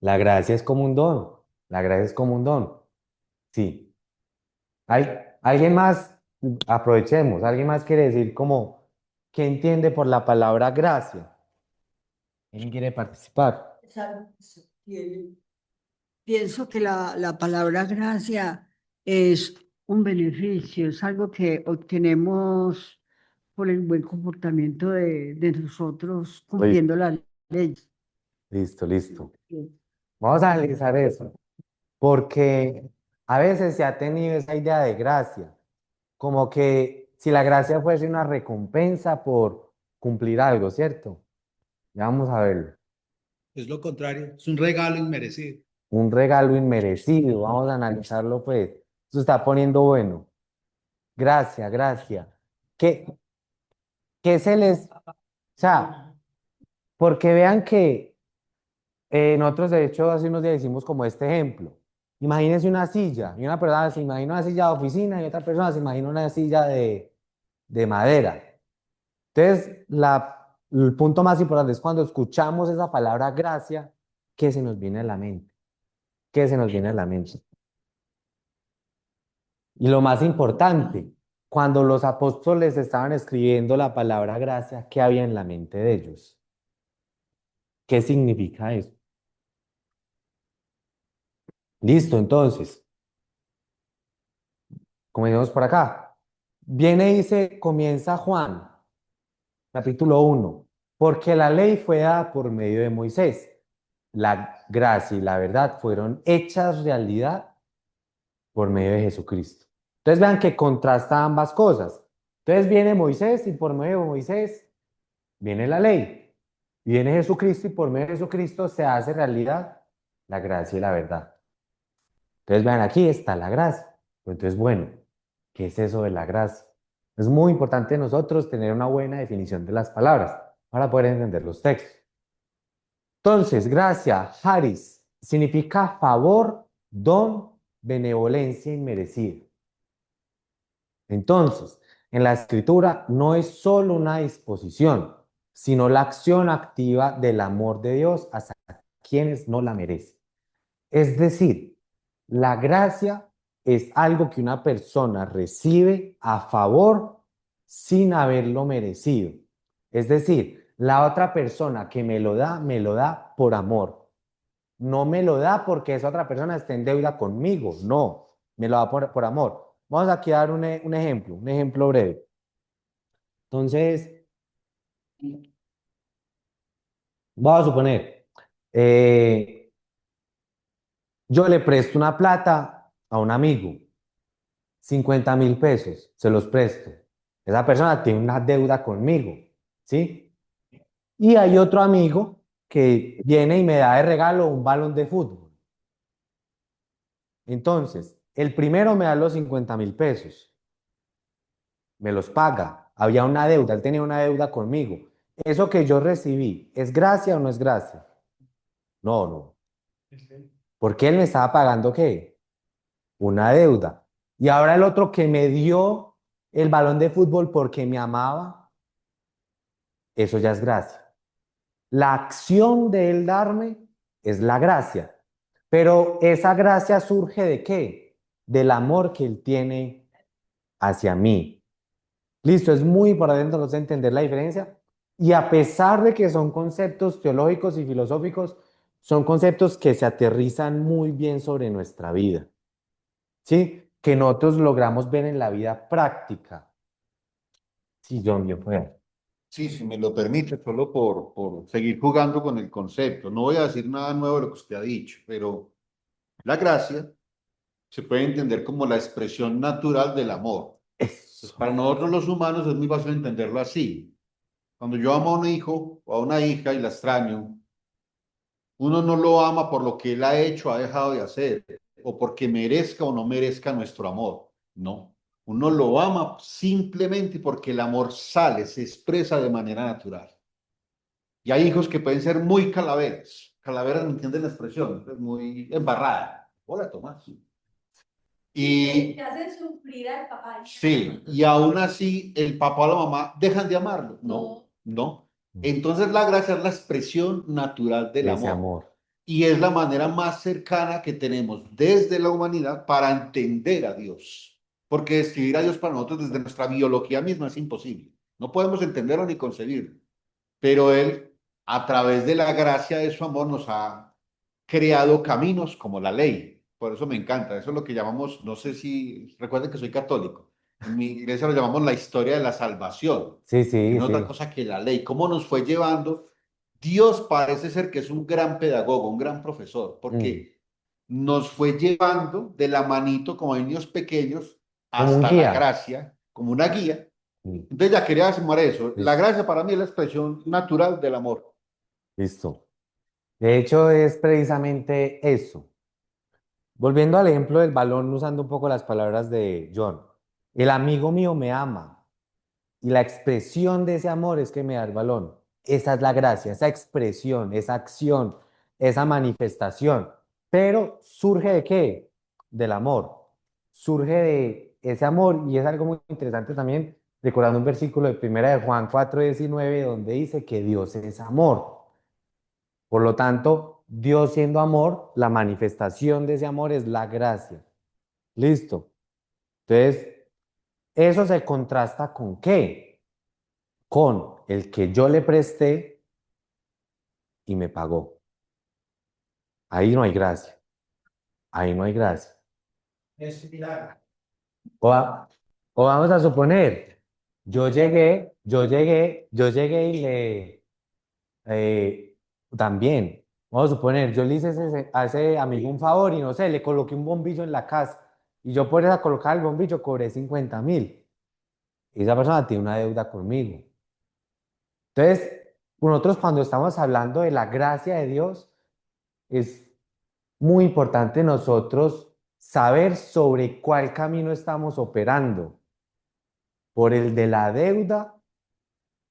Speaker 1: La gracia es como un don. La gracia es como un don. Sí. ¿Hay alguien más? Aprovechemos. ¿Alguien más quiere decir como qué entiende por la palabra gracia? ¿Quién quiere participar?
Speaker 4: Es algo que se obtiene. Pienso que la palabra gracia es un beneficio, es algo que obtenemos por el buen comportamiento de nosotros cumpliendo las leyes.
Speaker 1: Listo, listo. Vamos a analizar eso. Porque a veces se ha tenido esa idea de gracia, como que si la gracia fuese una recompensa por cumplir algo, ¿cierto? Ya vamos a verlo.
Speaker 5: Es lo contrario, es un regalo inmerecido.
Speaker 1: Un regalo inmerecido, vamos a analizarlo pues. Eso está poniendo bueno. Gracia, gracia. ¿Qué, qué se les... O sea, porque vean que nosotros de hecho hace unos días hicimos como este ejemplo. Imagínense una silla, y una persona se imagina una silla de oficina y otra persona se imagina una silla de madera. Entonces, el punto más importante es cuando escuchamos esa palabra gracia, ¿qué se nos viene a la mente? ¿Qué se nos viene a la mente? Y lo más importante, cuando los apóstoles estaban escribiendo la palabra gracia, ¿qué había en la mente de ellos? ¿Qué significa eso? Listo, entonces, comencemos por acá. Viene y dice, comienza Juan, capítulo 1, porque la ley fue dada por medio de Moisés. La gracia y la verdad fueron hechas realidad por medio de Jesucristo. Entonces vean que contrasta ambas cosas. Entonces viene Moisés y por medio de Moisés viene la ley. Y viene Jesucristo y por medio de Jesucristo se hace realidad la gracia y la verdad. Entonces vean, aquí está la gracia. Entonces, bueno, ¿qué es eso de la gracia? Es muy importante nosotros tener una buena definición de las palabras para poder entender los textos. Entonces, gracia, charis, significa favor, don, benevolencia inmerecida. Entonces, en la escritura no es solo una disposición, sino la acción activa del amor de Dios hacia quienes no la merecen. Es decir, la gracia es algo que una persona recibe a favor sin haberlo merecido. Es decir, la otra persona que me lo da por amor. No me lo da porque esa otra persona está en deuda conmigo. No, me lo da por amor. Vamos aquí a dar un ejemplo breve. Entonces, vamos a suponer, yo le presto una plata a un amigo, 50.000 pesos, se los presto. Esa persona tiene una deuda conmigo, ¿sí? Y hay otro amigo que viene y me da de regalo un balón de fútbol. Entonces, el primero me da los 50.000 pesos, me los paga, había una deuda, él tenía una deuda conmigo. ¿Eso que yo recibí es gracia o no es gracia? No, no. Porque él me estaba pagando ¿qué? Una deuda. Y ahora el otro que me dio el balón de fútbol porque me amaba, eso ya es gracia. La acción de él darme es la gracia. Pero esa gracia surge ¿de qué? Del amor que él tiene hacia mí. Listo, es muy importante entonces entender la diferencia. Y a pesar de que son conceptos teológicos y filosóficos, son conceptos que se aterrizan muy bien sobre nuestra vida. ¿Sí? Que nosotros logramos ver en la vida práctica. Sí, John, yo puedo.
Speaker 3: Sí, si me lo permite, solo por seguir jugando con el concepto. No voy a decir nada nuevo de lo que usted ha dicho, pero la gracia se puede entender como la expresión natural del amor. Pues para nosotros los humanos es muy fácil entenderlo así. Cuando yo amo a un hijo o a una hija y la extraño, uno no lo ama por lo que él ha hecho, ha dejado de hacer, o porque merezca o no merezca nuestro amor. No. Uno lo ama simplemente porque el amor sale, se expresa de manera natural. Y hay hijos que pueden ser muy calaveras, Calaveras, ¿me entienden la expresión? Es muy embarrada. Hola, Tomás.
Speaker 6: Sí,
Speaker 3: Y
Speaker 6: te hacen sufrir al papá.
Speaker 3: sí, y aún así el papá o la mamá dejan de amarlo. No, no. Entonces la gracia es la expresión natural del
Speaker 1: Ese
Speaker 3: amor.
Speaker 1: amor.
Speaker 3: Y es la manera más cercana que tenemos desde la humanidad para entender a Dios. Porque describir a Dios para nosotros desde nuestra biología misma es imposible. No podemos entenderlo ni concebirlo. Pero Él, a través de la gracia de su amor, nos ha creado caminos como la ley. Por eso me encanta. Eso es lo que llamamos, no sé si recuerden que soy católico. En mi iglesia lo llamamos la historia de la salvación,
Speaker 1: Sí,
Speaker 3: que
Speaker 1: sí,
Speaker 3: no es otra
Speaker 1: sí.
Speaker 3: cosa que la ley. ¿Cómo nos fue llevando? Dios parece ser que es un gran pedagogo, un gran profesor,
Speaker 1: Mm.
Speaker 3: porque nos fue llevando de la manito como niños pequeños
Speaker 1: Como un
Speaker 3: hasta la
Speaker 1: guía.
Speaker 3: gracia, como una guía.
Speaker 1: Mm.
Speaker 3: Entonces ya quería sumar eso. La
Speaker 1: Listo.
Speaker 3: gracia para mí es la expresión natural del amor.
Speaker 1: Listo. De hecho, es precisamente eso. Volviendo al ejemplo del balón, usando un poco las palabras de John. El amigo mío me ama y la expresión de ese amor es que me da el balón. Esa es la gracia, esa expresión, esa acción, esa manifestación. Pero ¿surge de qué? Del amor. Surge de ese amor y es algo muy interesante también, recordando un versículo de Primera de Juan 4:19, donde dice que Dios es amor. Por lo tanto, Dios siendo amor, la manifestación de ese amor es la gracia. Listo. Entonces, eso se contrasta con qué? Con el que yo le presté y me pagó. Ahí no hay gracia. Ahí no hay gracia.
Speaker 5: Es similar.
Speaker 1: O, o vamos a suponer, yo llegué y le, también, vamos a suponer, yo le hice a ese amigo un favor y no sé, le coloqué un bombillo en la casa y yo por esa colocar el bombillo cobré 50.000. Esa persona tiene una deuda conmigo. Entonces, nosotros cuando estamos hablando de la gracia de Dios, es muy importante nosotros saber sobre cuál camino estamos operando, por el de la deuda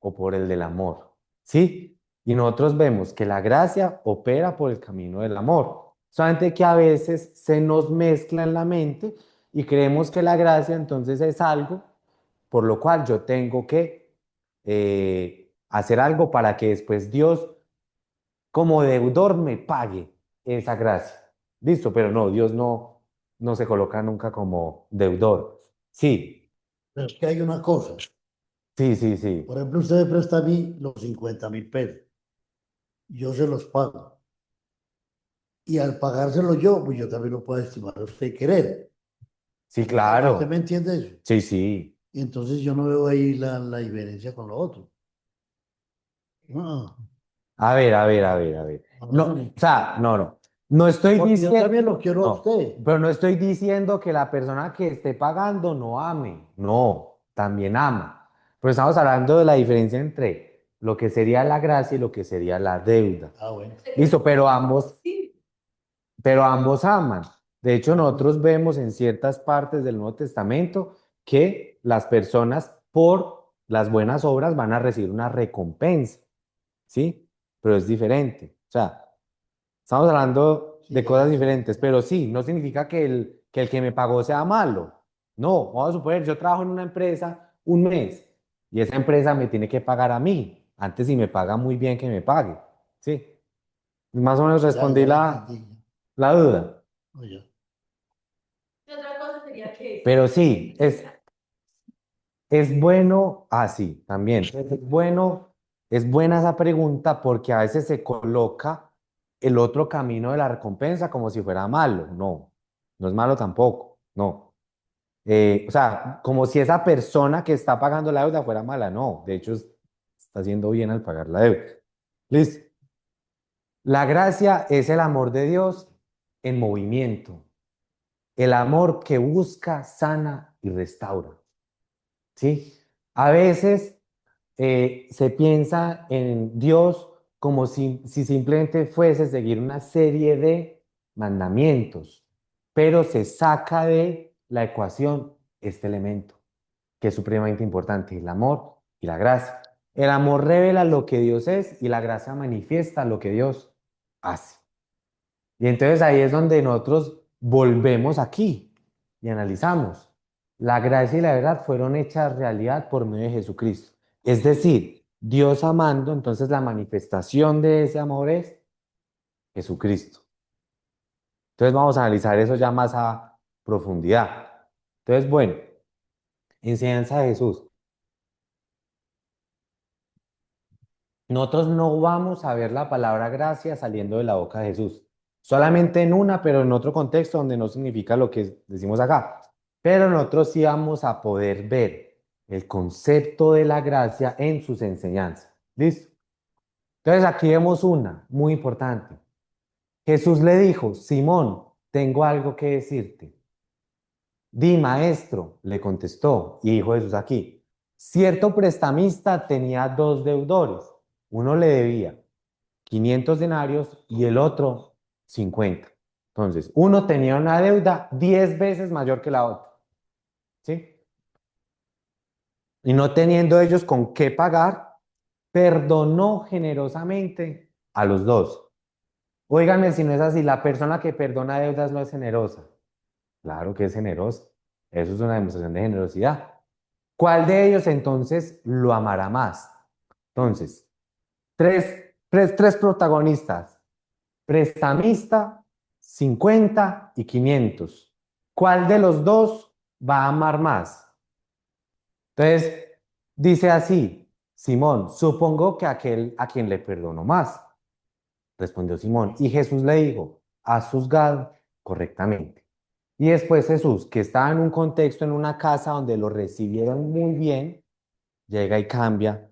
Speaker 1: o por el del amor, ¿sí? Y nosotros vemos que la gracia opera por el camino del amor, solamente que a veces se nos mezcla en la mente y creemos que la gracia entonces es algo por lo cual yo tengo que hacer algo para que después Dios como deudor me pague esa gracia. Listo, pero no, Dios no se coloca nunca como deudor. Sí,
Speaker 7: Pero es que hay una cosa.
Speaker 1: sí, sí, sí.
Speaker 7: Por ejemplo, usted me presta a mí los 50.000 pesos. Yo se los pago. Y al pagárselo yo, pues yo también lo puedo estimar a usted y querer.
Speaker 1: Sí,
Speaker 7: ¿Usted
Speaker 1: claro.
Speaker 7: me entiende eso?
Speaker 1: Sí, sí.
Speaker 7: Y entonces yo no veo ahí la diferencia con lo otro. No,
Speaker 1: A ver, a ver, a ver, a ver. No, o sea, no. No estoy
Speaker 7: porque yo también
Speaker 1: diciendo,
Speaker 7: lo quiero a
Speaker 1: no,
Speaker 7: usted.
Speaker 1: pero no estoy diciendo que la persona que esté pagando no ame. No, también ama. Pero estamos hablando de la diferencia entre lo que sería la gracia y lo que sería la deuda.
Speaker 7: Ah, bueno.
Speaker 1: Listo,
Speaker 6: Sí.
Speaker 1: pero ambos aman. De hecho, nosotros vemos en ciertas partes del Nuevo Testamento que las personas por las buenas obras van a recibir una recompensa, ¿sí? Pero es diferente. O sea, estamos hablando
Speaker 7: Sí,
Speaker 1: de
Speaker 7: ya
Speaker 1: cosas
Speaker 7: sé.
Speaker 1: diferentes, pero sí, no significa que el que me pagó sea malo. No, vamos a suponer, yo trabajo en una empresa un mes y esa empresa me tiene que pagar a mí. Antes, si me paga muy bien, que me pague. ¿Sí? Más o menos
Speaker 7: Ya,
Speaker 1: respondí
Speaker 7: ya
Speaker 1: la,
Speaker 7: entendí.
Speaker 1: la duda.
Speaker 7: Oye,
Speaker 6: Y otra cosa sería que
Speaker 1: Pero sí, es bueno, sí, también. Es bueno, es buena esa pregunta porque a veces se coloca el otro camino de la recompensa como si fuera malo. No, no es malo tampoco, no. O sea, como si esa persona que está pagando la deuda fuera mala. No, de hecho, está haciendo bien al pagar la deuda. Listo. La gracia es el amor de Dios en movimiento. El amor que busca, sana y restaura. ¿Sí? A veces se piensa en Dios como si simplemente fuese seguir una serie de mandamientos, pero se saca de la ecuación este elemento, que es supremamente importante, el amor y la gracia. El amor revela lo que Dios es y la gracia manifiesta lo que Dios hace. Y entonces ahí es donde nosotros volvemos aquí y analizamos. La gracia y la verdad fueron hechas realidad por medio de Jesucristo. Es decir, Dios amando, entonces la manifestación de ese amor es Jesucristo. Entonces vamos a analizar eso ya más a profundidad. Entonces, bueno, enseñanza de Jesús. Nosotros no vamos a ver la palabra gracia saliendo de la boca de Jesús. Solamente en una, pero en otro contexto donde no significa lo que decimos acá. Pero nosotros sí vamos a poder ver el concepto de la gracia en sus enseñanzas. ¿Listo? Entonces aquí vemos una muy importante. Jesús le dijo, Simón, tengo algo que decirte. Di, maestro, le contestó, y dijo Jesús aquí, cierto prestamista tenía dos deudores, uno le debía 500 denarios y el otro 50. Entonces, uno tenía una deuda 10 veces mayor que la otra, ¿sí? Y no teniendo ellos con qué pagar, perdonó generosamente a los dos. Óigame, si no es así, la persona que perdona deudas no es generosa. Claro que es generosa. Eso es una demostración de generosidad. ¿Cuál de ellos entonces lo amará más? Entonces, tres protagonistas. Prestamista, 50 y 500. ¿Cuál de los dos va a amar más? Entonces, dice así, Simón, supongo que aquel a quien le perdonó más. Respondió Simón. Y Jesús le dijo, has juzgado correctamente. Y después Jesús, que estaba en un contexto, en una casa donde lo recibieron muy bien, llega y cambia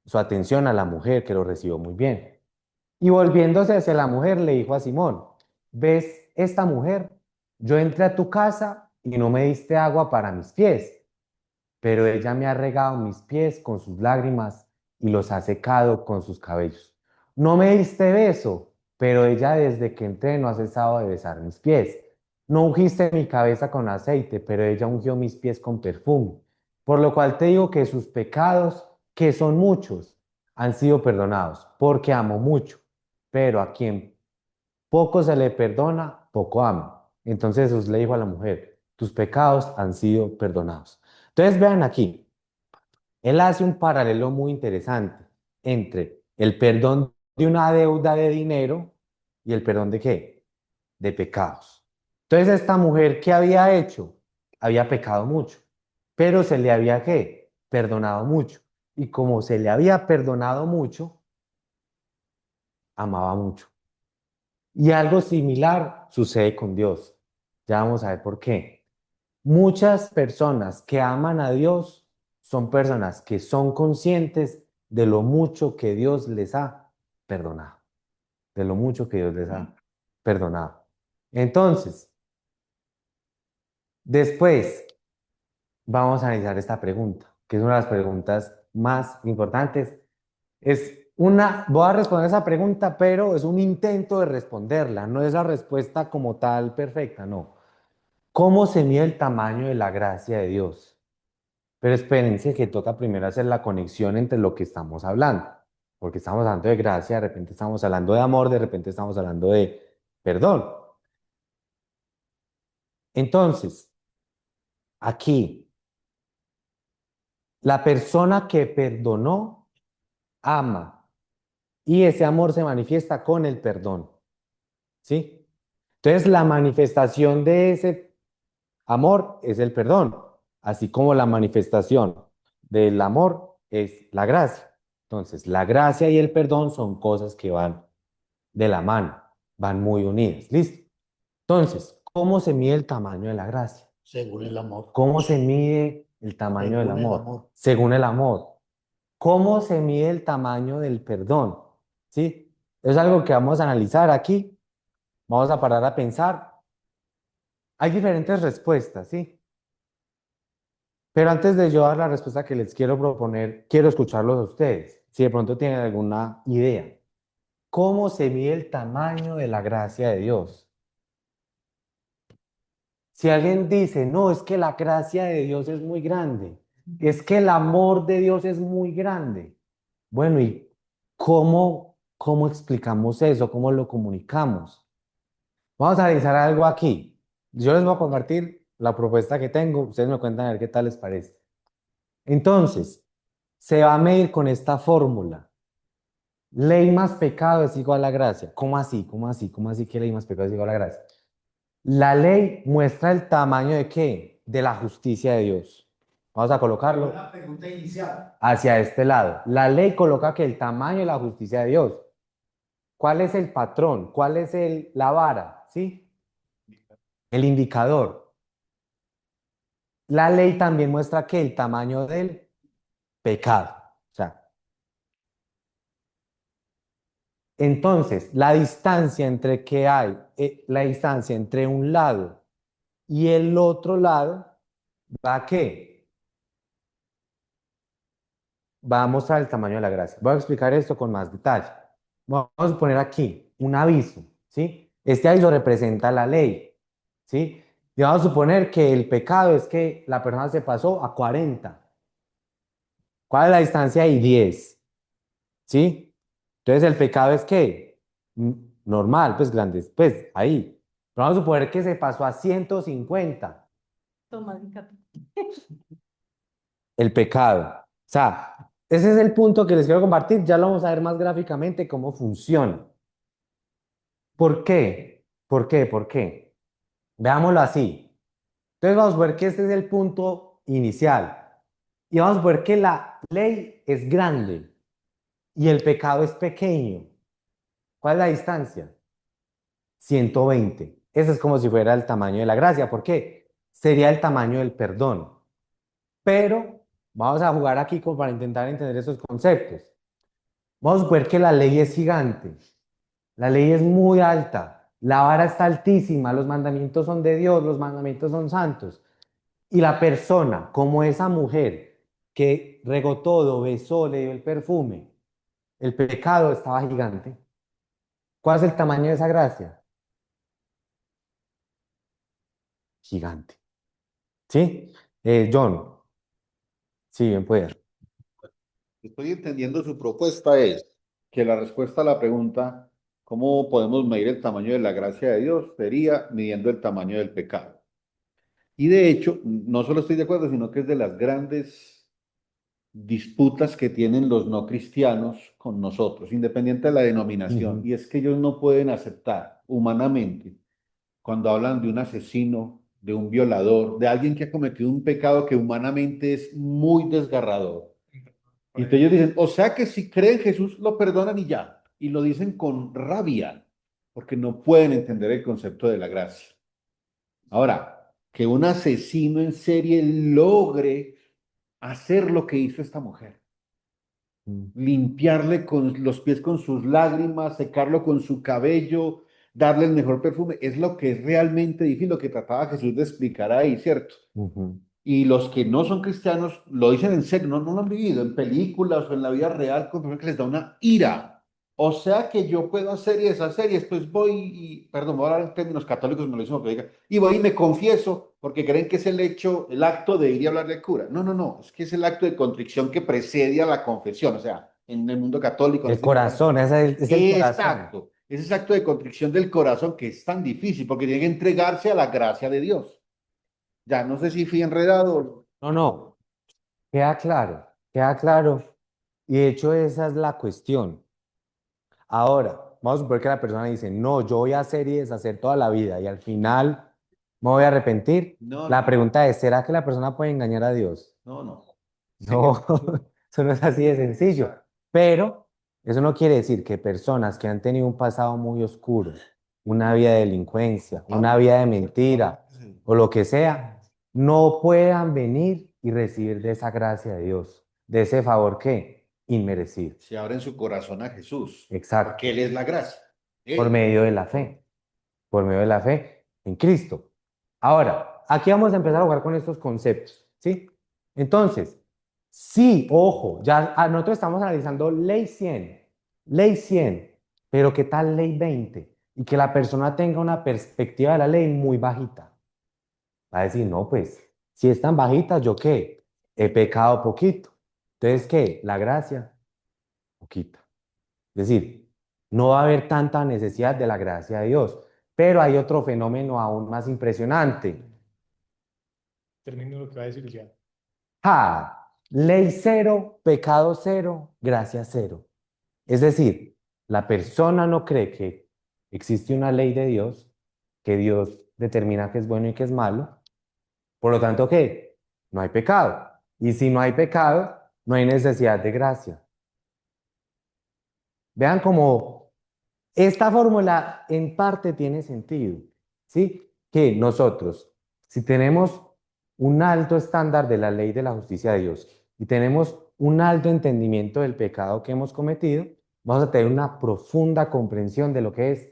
Speaker 1: su atención a la mujer que lo recibió muy bien. Y volviéndose hacia la mujer, le dijo a Simón, ¿ves esta mujer? Yo entré a tu casa y no me diste agua para mis pies, pero ella me ha regado mis pies con sus lágrimas y los ha secado con sus cabellos. No me diste beso, pero ella desde que entré no ha cesado de besar mis pies. No ungiste mi cabeza con aceite, pero ella ungió mis pies con perfume. Por lo cual te digo que sus pecados, que son muchos, han sido perdonados, porque amo mucho, pero a quien poco se le perdona, poco ama. Entonces Jesús le dijo a la mujer, tus pecados han sido perdonados. Entonces vean aquí, él hace un paralelo muy interesante entre el perdón de una deuda de dinero y el perdón de qué? De pecados. Entonces esta mujer, ¿qué había hecho? Había pecado mucho, pero se le había ¿qué? Perdonado mucho. Y como se le había perdonado mucho, amaba mucho. Y algo similar sucede con Dios. Ya vamos a ver por qué. Muchas personas que aman a Dios son personas que son conscientes de lo mucho que Dios les ha perdonado. De lo mucho que Dios les ha perdonado. Entonces, después vamos a analizar esta pregunta, que es una de las preguntas más importantes. Voy a responder esa pregunta, pero es un intento de responderla, no es la respuesta como tal perfecta, no. ¿Cómo se mide el tamaño de la gracia de Dios? Pero espérense que toca primero hacer la conexión entre lo que estamos hablando, porque estamos hablando de gracia, de repente estamos hablando de amor, de repente estamos hablando de perdón. Entonces, aquí, la persona que perdonó ama y ese amor se manifiesta con el perdón, ¿sí? Entonces, la manifestación de ese amor es el perdón, así como la manifestación del amor es la gracia. Entonces, la gracia y el perdón son cosas que van de la mano, van muy unidas. ¿Listo? Entonces, ¿cómo se mide el tamaño de la gracia?
Speaker 7: según el amor.
Speaker 1: ¿Cómo se mide el tamaño del
Speaker 7: Según el
Speaker 1: amor?
Speaker 7: amor.
Speaker 1: Según el amor. ¿Cómo se mide el tamaño del perdón? ¿Sí? Es algo que vamos a analizar aquí. Vamos a parar a pensar. Hay diferentes respuestas, ¿sí? Pero antes de yo dar la respuesta que les quiero proponer, quiero escucharlos a ustedes. Si de pronto tienen alguna idea. ¿Cómo se mide el tamaño de la gracia de Dios? Si alguien dice, no, es que la gracia de Dios es muy grande, es que el amor de Dios es muy grande. Bueno, ¿y cómo ¿Cómo explicamos eso? ¿Cómo lo comunicamos? Vamos a analizar algo aquí. Yo les voy a compartir la propuesta que tengo. Ustedes me cuentan a ver qué tal les parece. Entonces, se va a medir con esta fórmula. Ley más pecado es igual a gracia. ¿Cómo así? ¿Cómo así? ¿Cómo así que ley más pecado es igual a gracia? La ley muestra el tamaño de qué? De la justicia de Dios. Vamos a colocarlo
Speaker 5: Una pregunta inicial.
Speaker 1: hacia este lado. La ley coloca que el tamaño de la justicia de Dios. ¿Cuál es el patrón? ¿Cuál es la vara? ¿Sí? El indicador. La ley también muestra que el tamaño del pecado. O sea, entonces, la distancia entre que hay, la distancia entre un lado y el otro lado, ¿va a qué? Va a mostrar el tamaño de la gracia. Voy a explicar esto con más detalle. Vamos a poner aquí un aviso, ¿sí? Este aviso representa la ley, ¿sí? Y vamos a suponer que el pecado es que la persona se pasó a 40. ¿Cuál es la distancia ahí? 10, ¿sí? Entonces, ¿el pecado es qué? Normal, pues grandes, pues ahí. Pero vamos a suponer que se pasó a 150.
Speaker 6: Toma mi capítulo.
Speaker 1: El pecado. O sea, ese es el punto que les quiero compartir. Ya lo vamos a ver más gráficamente cómo funciona. ¿Por qué? ¿Por qué? ¿Por qué? Veámoslo así. Entonces vamos a ver que este es el punto inicial. Y vamos a ver que la ley es grande y el pecado es pequeño. ¿Cuál es la distancia? 120. Ese es como si fuera el tamaño de la gracia. ¿Por qué? Sería el tamaño del perdón. Pero vamos a jugar aquí como para intentar entender esos conceptos. Vamos a ver que la ley es gigante. La ley es muy alta. La vara está altísima. Los mandamientos son de Dios. Los mandamientos son santos. Y la persona, como esa mujer que regó todo, besó, le dio el perfume, el pecado estaba gigante. ¿Cuál es el tamaño de esa gracia? Gigante. ¿Sí? John, sí, bien puede.
Speaker 3: Estoy entendiendo su propuesta es que la respuesta a la pregunta, ¿cómo podemos medir el tamaño de la gracia de Dios? Sería midiendo el tamaño del pecado. Y de hecho, no solo estoy de acuerdo, sino que es de las grandes disputas que tienen los no cristianos con nosotros, independiente de la denominación. Y es que ellos no pueden aceptar humanamente cuando hablan de un asesino, de un violador, de alguien que ha cometido un pecado que humanamente es muy desgarrador. Y entonces ellos dicen, o sea que si creen en Jesús lo perdonan y ya. Y lo dicen con rabia, porque no pueden entender el concepto de la gracia. Ahora, que un asesino en serie logre hacer lo que hizo esta mujer, limpiarle con los pies con sus lágrimas, secarlo con su cabello, darle el mejor perfume, es lo que es realmente difícil, lo que trataba Jesús de explicar ahí, ¿cierto? Y los que no son cristianos lo dicen en serio, no lo han vivido en películas o en la vida real, con personas que les da una ira. O sea que yo puedo hacer y deshacer y después voy y, perdón, voy a hablar en términos católicos, me lo dicen lo que diga, y voy y me confieso porque creen que es el hecho, el acto de ir y hablarle al cura. No, no, no, es que es el acto de contrición que precede a la confesión. O sea, en el mundo católico.
Speaker 1: El corazón, es el corazón.
Speaker 3: Exacto, es ese acto de contrición del corazón que es tan difícil porque tiene que entregarse a la gracia de Dios. Ya, no sé si fui enredado.
Speaker 1: No, no, queda claro, queda claro. Y de hecho esa es la cuestión. Ahora, vamos a suponer que la persona dice, no, yo voy a hacer y deshacer toda la vida y al final me voy a arrepentir.
Speaker 3: No,
Speaker 1: La
Speaker 3: no,
Speaker 1: pregunta es, ¿será que la persona puede engañar a Dios?
Speaker 3: no, no.
Speaker 1: No,
Speaker 3: Sería-
Speaker 1: eso no es así de sencillo. Pero eso no quiere decir que personas que han tenido un pasado muy oscuro, una vida de delincuencia, una vida de mentira o lo que sea, no puedan venir y recibir de esa gracia de Dios, de ese favor que inmerecido.
Speaker 3: Se abren su corazón a Jesús,
Speaker 1: Exacto.
Speaker 3: porque Él es la gracia.
Speaker 1: Por
Speaker 3: Él.
Speaker 1: medio de la fe, por medio de la fe en Cristo. Ahora, aquí vamos a empezar a jugar con estos conceptos, ¿sí? Entonces, sí, ojo, ya nosotros estamos analizando ley 100, pero ¿qué tal ley 20? Y que la persona tenga una perspectiva de la ley muy bajita. Va a decir, no, pues, si es tan bajita, ¿yo qué? He pecado poquito. Entonces, ¿qué? La gracia, poquita. Es decir, no va a haber tanta necesidad de la gracia de Dios. Pero hay otro fenómeno aún más impresionante.
Speaker 2: Termino lo que va a decir ya.
Speaker 1: Ley cero, pecado cero, gracia cero. Es decir, la persona no cree que existe una ley de Dios, que Dios determina qué es bueno y qué es malo. Por lo tanto, ¿qué? No hay pecado. Y si no hay pecado, no hay necesidad de gracia. Vean cómo esta fórmula en parte tiene sentido, ¿sí? Que nosotros, si tenemos un alto estándar de la ley de la justicia de Dios y tenemos un alto entendimiento del pecado que hemos cometido, vamos a tener una profunda comprensión de lo que es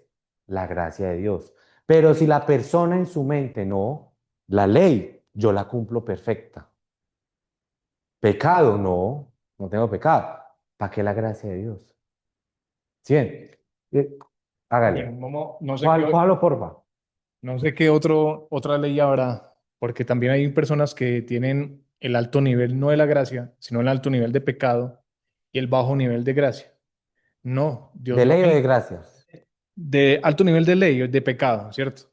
Speaker 1: la gracia de Dios. Pero si la persona en su mente no, la ley, yo la cumplo perfecta. Pecado, no tengo pecado. ¿Para qué la gracia de Dios? ¿Sí ven? Hágale.
Speaker 2: Bueno, no sé
Speaker 1: ¿Cuál, porfa?
Speaker 2: no sé qué otra ley habrá, porque también hay personas que tienen el alto nivel, no de la gracia, sino el alto nivel de pecado y el bajo nivel de gracia. No, Dios
Speaker 1: ¿De
Speaker 2: no
Speaker 1: ley o de
Speaker 2: tiene
Speaker 1: gracia?
Speaker 2: de alto nivel de ley, de pecado, ¿cierto?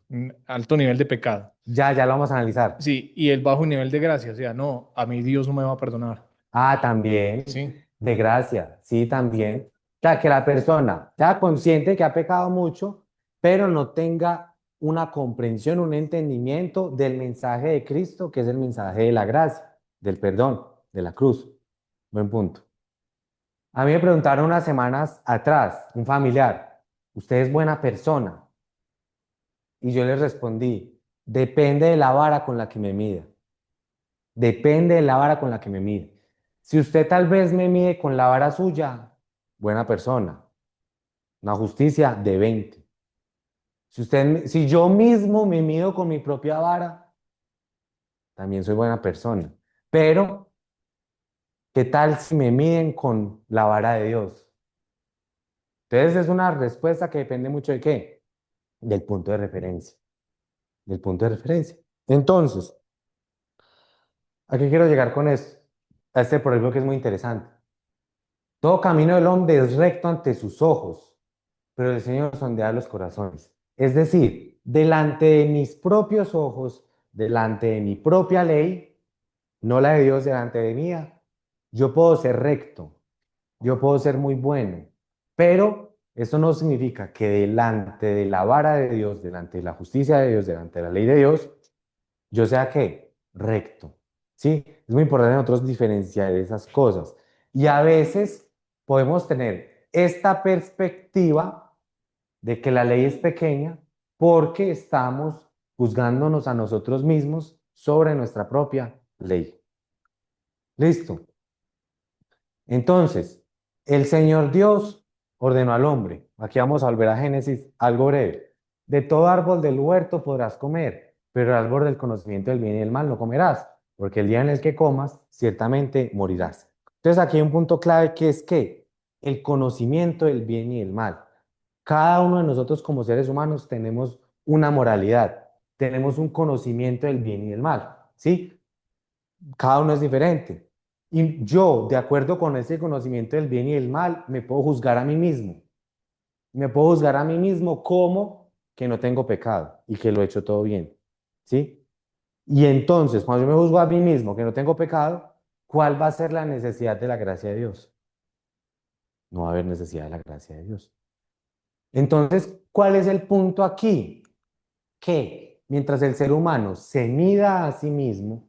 Speaker 2: Alto nivel de pecado.
Speaker 1: Ya lo vamos a analizar.
Speaker 2: Sí, y el bajo nivel de gracia, o sea, no, a mí Dios no me va a perdonar.
Speaker 1: También.
Speaker 2: Sí,
Speaker 1: De gracia, sí, también. O sea, que la persona sea consciente que ha pecado mucho, pero no tenga una comprensión, un entendimiento del mensaje de Cristo, que es el mensaje de la gracia, del perdón, de la cruz. Buen punto. A mí me preguntaron unas semanas atrás, un familiar, ¿usted es buena persona? Y yo les respondí, depende de la vara con la que me mida. Depende de la vara con la que me mide. Si usted tal vez me mide con la vara suya, buena persona. Una justicia de 20. Si yo mismo me mido con mi propia vara, también soy buena persona. Pero, ¿qué tal si me miden con la vara de Dios? Entonces es una respuesta que depende mucho de qué? Del punto de referencia. Del punto de referencia. Entonces, ¿a qué quiero llegar con esto? A este proverbio que es muy interesante. Todo camino del hombre es recto ante sus ojos, pero el Señor sondea los corazones. Es decir, delante de mis propios ojos, delante de mi propia ley, no la de Dios delante de mía, yo puedo ser recto, yo puedo ser muy bueno, pero eso no significa que delante de la vara de Dios, delante de la justicia de Dios, delante de la ley de Dios, yo sea qué, recto. ¿Sí? Es muy importante nosotros diferenciar esas cosas. Y a veces podemos tener esta perspectiva de que la ley es pequeña porque estamos juzgándonos a nosotros mismos sobre nuestra propia ley. Listo. Entonces, el Señor Dios ordenó al hombre. Aquí vamos a volver a Génesis, algo breve. De todo árbol del huerto podrás comer, pero el árbol del conocimiento del bien y del mal no comerás, porque el día en el que comas, ciertamente morirás. Entonces, aquí hay un punto clave que es que el conocimiento del bien y del mal. Cada uno de nosotros como seres humanos tenemos una moralidad, tenemos un conocimiento del bien y del mal, ¿sí? Cada uno es diferente. Y yo, de acuerdo con ese conocimiento del bien y del mal, me puedo juzgar a mí mismo. Me puedo juzgar a mí mismo como que no tengo pecado y que lo he hecho todo bien, ¿sí? Y entonces, cuando yo me juzgo a mí mismo que no tengo pecado, ¿cuál va a ser la necesidad de la gracia de Dios? No va a haber necesidad de la gracia de Dios. Entonces, ¿cuál es el punto aquí? Que mientras el ser humano se mida a sí mismo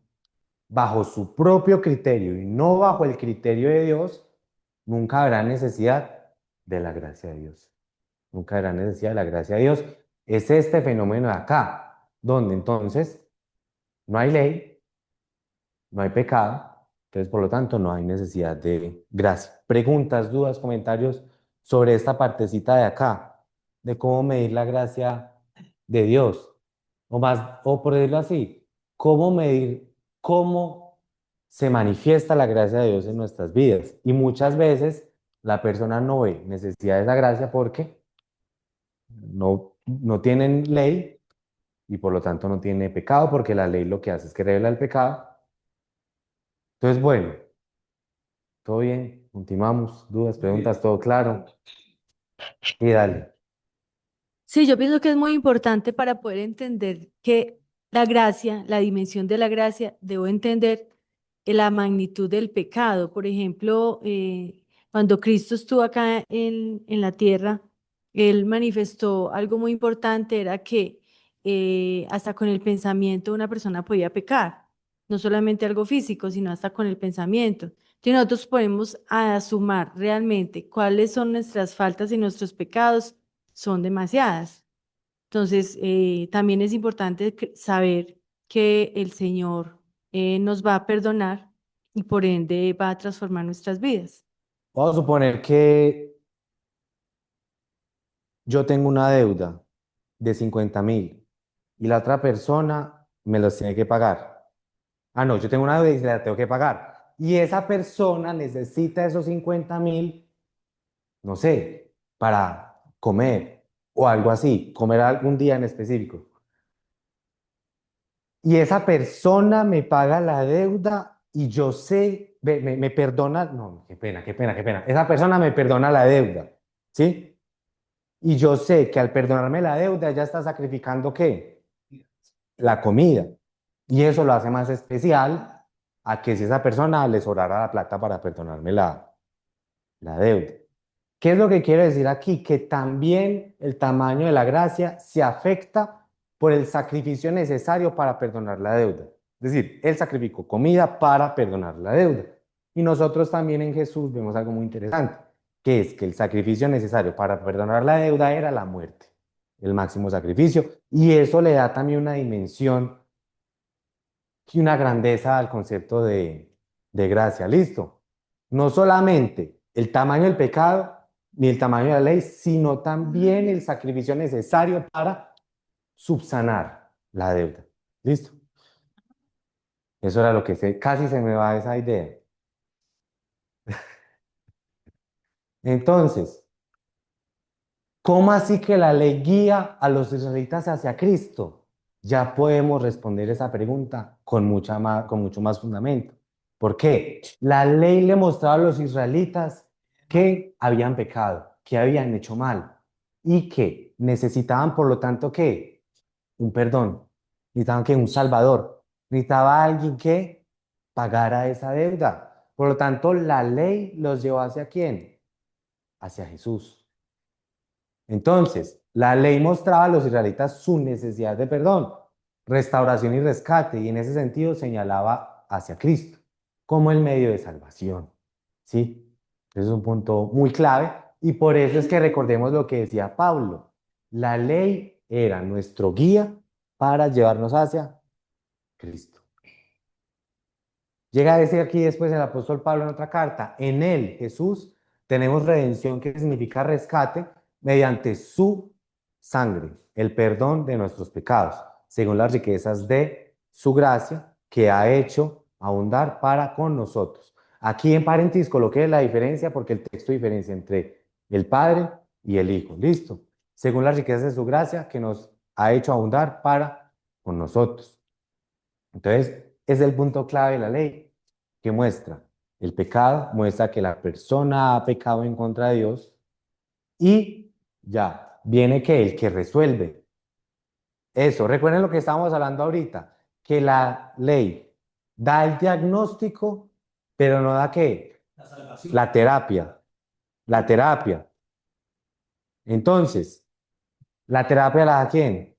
Speaker 1: bajo su propio criterio y no bajo el criterio de Dios, nunca habrá necesidad de la gracia de Dios. Nunca habrá necesidad de la gracia de Dios. Es este fenómeno de acá, donde entonces no hay ley, no hay pecado, entonces por lo tanto no hay necesidad de gracia. Preguntas, dudas, comentarios sobre esta partecita de acá, de cómo medir la gracia de Dios, o más, o por decirlo así, cómo medir, cómo se manifiesta la gracia de Dios en nuestras vidas. Y muchas veces la persona no ve necesidad de esa gracia porque no tienen ley y por lo tanto no tiene pecado, porque la ley lo que hace es que revela el pecado. Entonces, bueno, todo bien, continuamos, dudas, preguntas, todo claro. Y dale.
Speaker 8: Sí, yo pienso que es muy importante para poder entender que la gracia, la dimensión de la gracia, debo entender la magnitud del pecado. Por ejemplo, cuando Cristo estuvo acá en la tierra, Él manifestó algo muy importante, era que hasta con el pensamiento una persona podía pecar, no solamente algo físico, sino hasta con el pensamiento. Entonces nosotros podemos sumar realmente cuáles son nuestras faltas y nuestros pecados son demasiadas. Entonces, también es importante saber que el Señor nos va a perdonar y por ende va a transformar nuestras vidas.
Speaker 1: Vamos a suponer que yo tengo una deuda de 50.000 y la otra persona me los tiene que pagar. Ah, no, yo tengo una deuda y se la tengo que pagar. Y esa persona necesita esos 50.000, no sé, para comer o algo así, comer algún día en específico. Y esa persona me paga la deuda y yo sé, me perdona, no, qué pena, qué pena, qué pena. Esa persona me perdona la deuda, ¿sí? Y yo sé que al perdonarme la deuda, ella está sacrificando ¿qué? La comida. Y eso lo hace más especial a que si esa persona le sobrara la plata para perdonarme la deuda. ¿Qué es lo que quiero decir aquí? Que también el tamaño de la gracia se afecta por el sacrificio necesario para perdonar la deuda. Es decir, Él sacrificó comida para perdonar la deuda. Y nosotros también en Jesús vemos algo muy interesante, que es que el sacrificio necesario para perdonar la deuda era la muerte, el máximo sacrificio. Y eso le da también una dimensión y una grandeza al concepto de gracia. Listo. No solamente el tamaño del pecado ni el tamaño de la ley, sino también el sacrificio necesario para subsanar la deuda. Listo. Eso era lo que casi se me va esa idea. Entonces, ¿cómo así que la ley guía a los israelitas hacia Cristo? Ya podemos responder esa pregunta con mucho más fundamento. ¿Por qué? La ley le mostraba a los israelitas que habían pecado, que habían hecho mal y que necesitaban, por lo tanto, ¿qué? Un perdón. Necesitaban que un salvador. Necesitaba alguien que pagara esa deuda. Por lo tanto, la ley los llevó hacia quién? Hacia Jesús. Entonces, la ley mostraba a los israelitas su necesidad de perdón, restauración y rescate, y en ese sentido señalaba hacia Cristo como el medio de salvación. ¿Sí? Ese es un punto muy clave, y por eso es que recordemos lo que decía Pablo. La ley era nuestro guía para llevarnos hacia Cristo. Llega a decir aquí después el apóstol Pablo en otra carta, en él, Jesús, tenemos redención, que significa rescate, mediante su sangre, el perdón de nuestros pecados, según las riquezas de su gracia, que ha hecho abundar para con nosotros. Aquí en paréntesis coloqué la diferencia porque el texto diferencia entre el Padre y el Hijo. Listo. Según las riquezas de su gracia, que nos ha hecho abundar para con nosotros. Entonces, es el punto clave de la ley que muestra el pecado, muestra que la persona ha pecado en contra de Dios y ya viene que el que resuelve eso. Recuerden lo que estábamos hablando ahorita, que la ley da el diagnóstico, pero no da qué,
Speaker 5: La salvación.
Speaker 1: la terapia, la terapia. Entonces, ¿la terapia la da quién?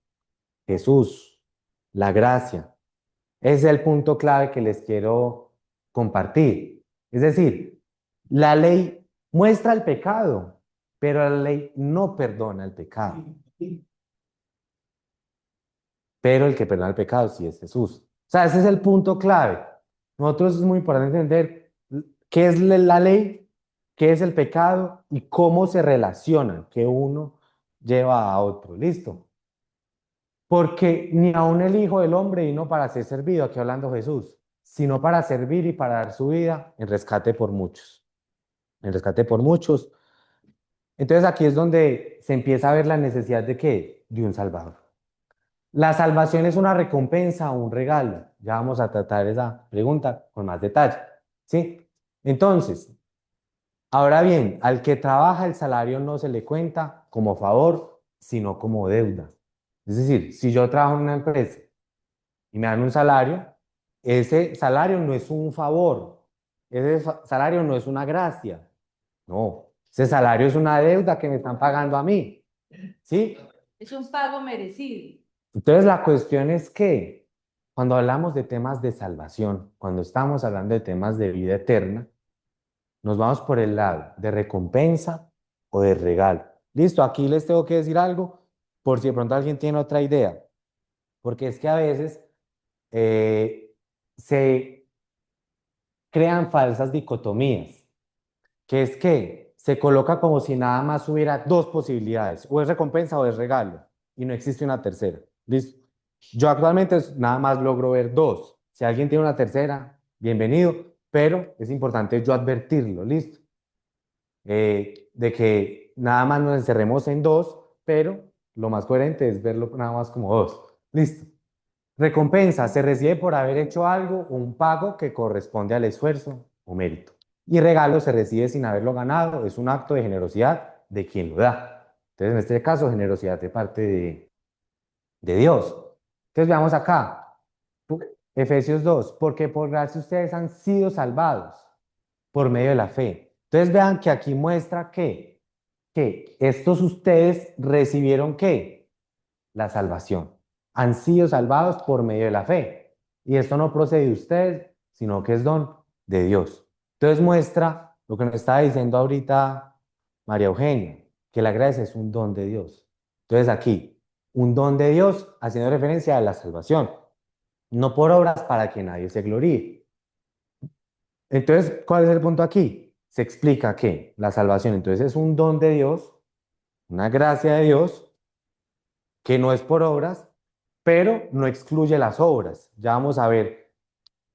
Speaker 1: Jesús, la gracia. Ese es el punto clave que les quiero compartir. Es decir, la ley muestra el pecado, pero la ley no perdona el pecado. Pero el que perdona el pecado sí es Jesús. O sea, ese es el punto clave. Nosotros es muy importante entender qué es la ley, qué es el pecado y cómo se relacionan, que uno lleva a otro. ¿Listo? Porque ni aun el Hijo del Hombre vino para ser servido, aquí hablando Jesús, sino para servir y para dar su vida en rescate por muchos. En rescate por muchos. Entonces aquí es donde se empieza a ver la necesidad de ¿qué? De un Salvador. ¿La salvación es una recompensa o un regalo? Ya vamos a tratar esa pregunta con más detalle. ¿Sí? Entonces, Ahora bien, al que trabaja el salario no se le cuenta como favor, sino como deuda. Es decir, si yo trabajo en una empresa y me dan un salario, ese salario no es un favor, ese salario no es una gracia, no, ese salario es una deuda que me están pagando a mí, ¿sí?
Speaker 8: Es un pago merecido.
Speaker 1: Entonces la cuestión es que cuando hablamos de temas de salvación, cuando estamos hablando de temas de vida eterna, nos vamos por el lado de recompensa o de regalo. Listo, aquí les tengo que decir algo por si de pronto alguien tiene otra idea, porque es que a veces se crean falsas dicotomías, que es que se coloca como si nada más hubiera dos posibilidades, o es recompensa o es regalo, y no existe una tercera. ¿Listo? Yo actualmente nada más logro ver dos. Si alguien tiene una tercera, bienvenido, pero es importante yo advertirlo, ¿listo? De que nada más nos encerremos en dos, pero lo más coherente es verlo nada más como dos. ¿Listo? Recompensa se recibe por haber hecho algo o un pago que corresponde al esfuerzo o mérito. Y regalo se recibe sin haberlo ganado, es un acto de generosidad de quien lo da. Entonces, en este caso, generosidad de parte de Dios. Entonces, veamos acá, Efesios 2, porque por gracia ustedes han sido salvados por medio de la fe. Entonces, vean que aquí muestra que estos ustedes recibieron ¿qué? La salvación. Han sido salvados por medio de la fe. Y esto no procede de ustedes, sino que es don de Dios. Entonces muestra lo que nos estaba diciendo ahorita María Eugenia, que la gracia es un don de Dios. Entonces aquí, un don de Dios haciendo referencia a la salvación, no por obras para que nadie se gloríe. Entonces, ¿cuál es el punto aquí? Se explica que la salvación entonces es un don de Dios, una gracia de Dios, que no es por obras, pero no excluye las obras. Ya vamos a ver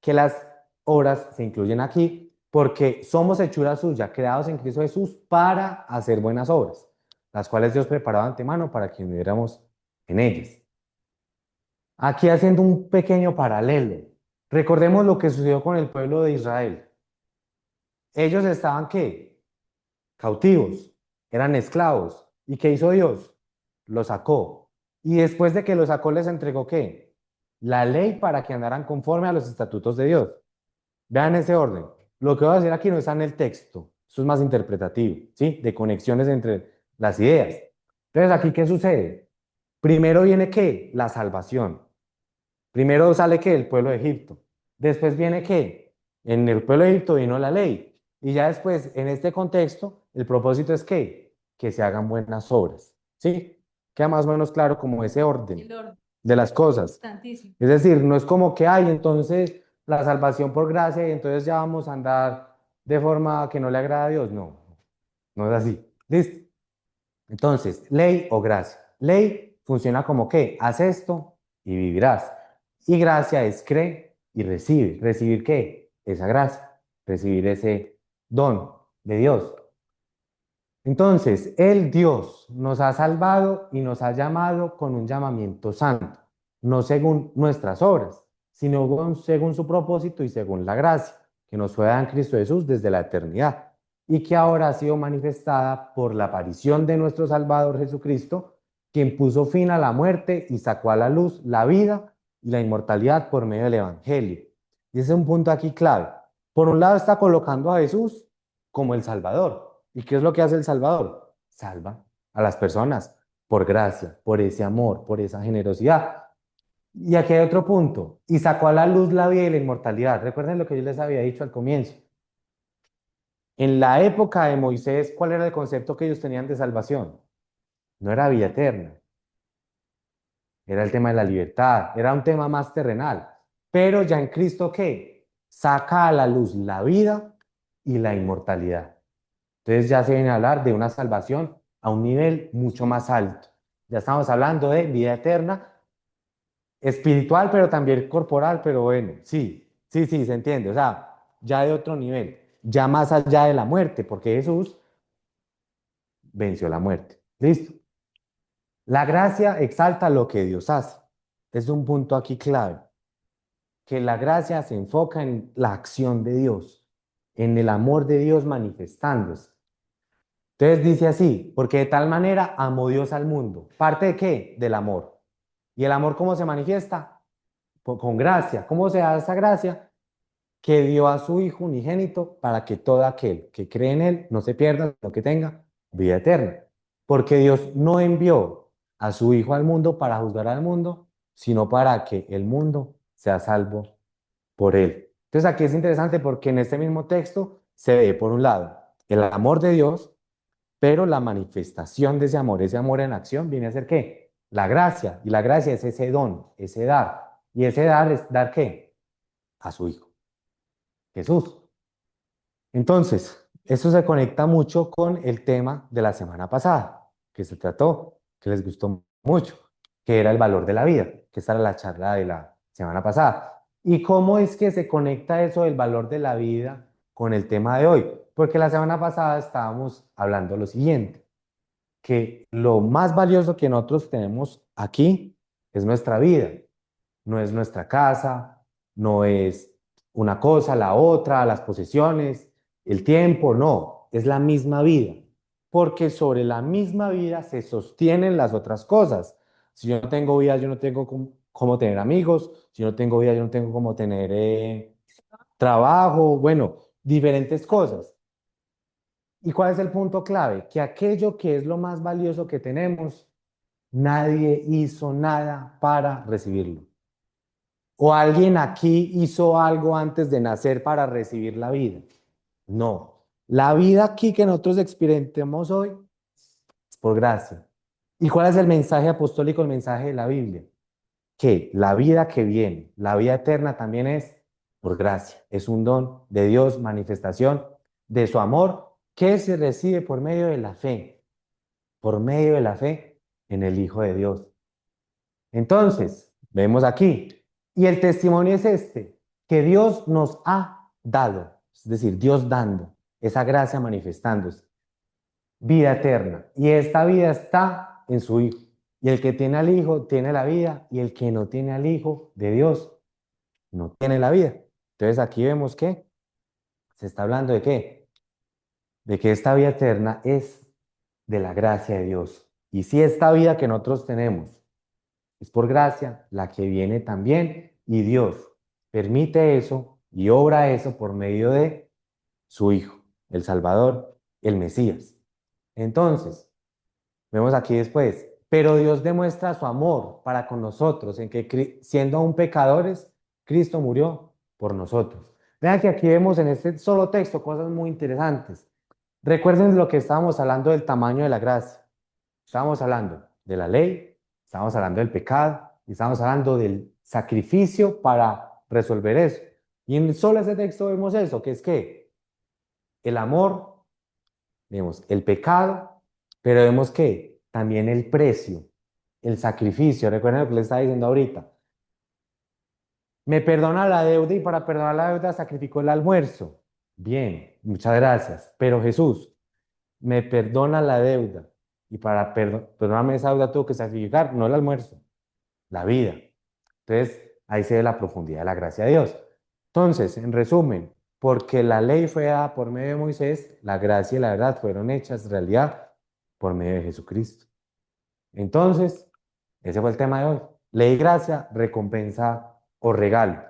Speaker 1: que las obras se incluyen aquí porque somos hechura suya, creados en Cristo Jesús para hacer buenas obras, las cuales Dios preparó de antemano para que viviéramos en ellas. Aquí haciendo un pequeño paralelo, recordemos lo que sucedió con el pueblo de Israel. Ellos estaban, ¿qué? Cautivos, eran esclavos. ¿Y qué hizo Dios? Los sacó. Y después de que los sacó, les entregó ¿qué? La ley para que andaran conforme a los estatutos de Dios. Vean ese orden. Lo que voy a decir aquí no está en el texto. Esto es más interpretativo, ¿sí? De conexiones entre las ideas. Entonces, ¿aquí qué sucede? Primero viene ¿qué? La salvación. Primero sale ¿qué? El pueblo de Egipto. Después viene ¿qué? En el pueblo de Egipto vino la ley. Y ya después, en este contexto, el propósito es ¿qué? Que se hagan buenas obras, ¿sí? Queda más o menos claro como ese orden
Speaker 8: El orden,
Speaker 1: de las cosas.
Speaker 8: importantísimo.
Speaker 1: Es decir, no es como que hay entonces la salvación por gracia y entonces ya vamos a andar de forma que no le agrada a Dios. No, no es así. ¿Listo? Entonces, ley o gracia. Ley funciona como que haz esto y vivirás. Y gracia es cree y recibe. ¿Recibir qué? Esa gracia. Recibir ese don de Dios. Entonces, el Dios nos ha salvado y nos ha llamado con un llamamiento santo, no según nuestras obras, sino según su propósito y según la gracia que nos fue dada en Cristo Jesús desde la eternidad y que ahora ha sido manifestada por la aparición de nuestro Salvador Jesucristo, quien puso fin a la muerte y sacó a la luz la vida y la inmortalidad por medio del Evangelio. Y ese es un punto aquí clave. Por un lado está colocando a Jesús como el Salvador. ¿Y qué es lo que hace el Salvador? Salva a las personas por gracia, por ese amor, por esa generosidad. Y aquí hay otro punto. Y sacó a la luz la vida y la inmortalidad. Recuerden lo que yo les había dicho al comienzo. En la época de Moisés, ¿cuál era el concepto que ellos tenían de salvación? No era vida eterna. Era el tema de la libertad. Era un tema más terrenal. Pero ya en Cristo, ¿qué? Saca a la luz la vida y la inmortalidad. Entonces ya se viene a hablar de una salvación a un nivel mucho más alto. Ya estamos hablando de vida eterna, espiritual, pero también corporal, pero bueno, sí, se entiende. O sea, ya de otro nivel, ya más allá de la muerte, porque Jesús venció la muerte. ¿Listo? La gracia exalta lo que Dios hace. Es un punto aquí clave, que la gracia se enfoca en la acción de Dios, en el amor de Dios manifestándose. Entonces dice así, porque de tal manera amó Dios al mundo. ¿Parte de qué? Del amor. ¿Y el amor cómo se manifiesta? Con gracia. ¿Cómo se da esa gracia? Que dio a su Hijo unigénito para que todo aquel que cree en Él no se pierda, sino que tenga vida eterna. Porque Dios no envió a su Hijo al mundo para juzgar al mundo, sino para que el mundo sea salvo por Él. Entonces aquí es interesante porque en este mismo texto se ve, por un lado, el amor de Dios, pero la manifestación de ese amor en acción, viene a ser ¿qué? La gracia. Y la gracia es ese don, ese dar. Y ese dar es dar ¿qué? A su Hijo, Jesús. Entonces, esto se conecta mucho con el tema de la semana pasada, que se trató, que les gustó mucho, que era el valor de la vida, que esta era la charla de la semana pasada. ¿Y cómo es que se conecta eso del valor de la vida con el tema de hoy? Porque la semana pasada estábamos hablando lo siguiente, que lo más valioso que nosotros tenemos aquí es nuestra vida, no es nuestra casa, no es una cosa, la otra, las posesiones, el tiempo, no, es la misma vida, porque sobre la misma vida se sostienen las otras cosas. Si yo no tengo vida, yo no tengo cómo tener amigos, si yo no tengo vida, yo no tengo cómo tener trabajo, bueno, diferentes cosas. ¿Y cuál es el punto clave? Que aquello que es lo más valioso que tenemos, nadie hizo nada para recibirlo. ¿O alguien aquí hizo algo antes de nacer para recibir la vida? No. La vida aquí que nosotros experimentemos hoy es por gracia. ¿Y cuál es el mensaje apostólico, el mensaje de la Biblia? Que la vida que viene, la vida eterna también es por gracia. Es un don de Dios, manifestación de su amor que se recibe por medio de la fe. Por medio de la fe en el Hijo de Dios. Entonces, vemos aquí. Y el testimonio es este, que Dios nos ha dado, es decir, Dios dando esa gracia manifestándose, vida eterna. Y esta vida está en su Hijo. Y el que tiene al Hijo tiene la vida, y el que no tiene al Hijo de Dios no tiene la vida. Entonces aquí vemos que se está hablando de qué, de que esta vida eterna es de la gracia de Dios. Y si esta vida que nosotros tenemos es por gracia, la que viene también, y Dios permite eso y obra eso por medio de su Hijo, el Salvador, el Mesías. Entonces, vemos aquí después, pero Dios demuestra su amor para con nosotros, en que siendo aún pecadores, Cristo murió por nosotros. Vean que aquí vemos en este solo texto cosas muy interesantes. Recuerden lo que estábamos hablando del tamaño de la gracia. Estábamos hablando de la ley, estábamos hablando del pecado y estábamos hablando del sacrificio para resolver eso. Y en solo ese texto vemos eso, que es que el amor, vemos el pecado, pero vemos que también el precio, el sacrificio. Recuerden lo que les estaba diciendo ahorita. Me perdona la deuda y para perdonar la deuda sacrificó el almuerzo. Bien, muchas gracias. Pero Jesús me perdona la deuda y para perdonarme esa deuda tuvo que sacrificar, no el almuerzo, la vida. Entonces, ahí se ve la profundidad de la gracia de Dios. Entonces, en resumen, porque la ley fue dada por medio de Moisés, la gracia y la verdad fueron hechas realidad por medio de Jesucristo. Entonces, ese fue el tema de hoy. Ley, gracia, recompensa o regalo.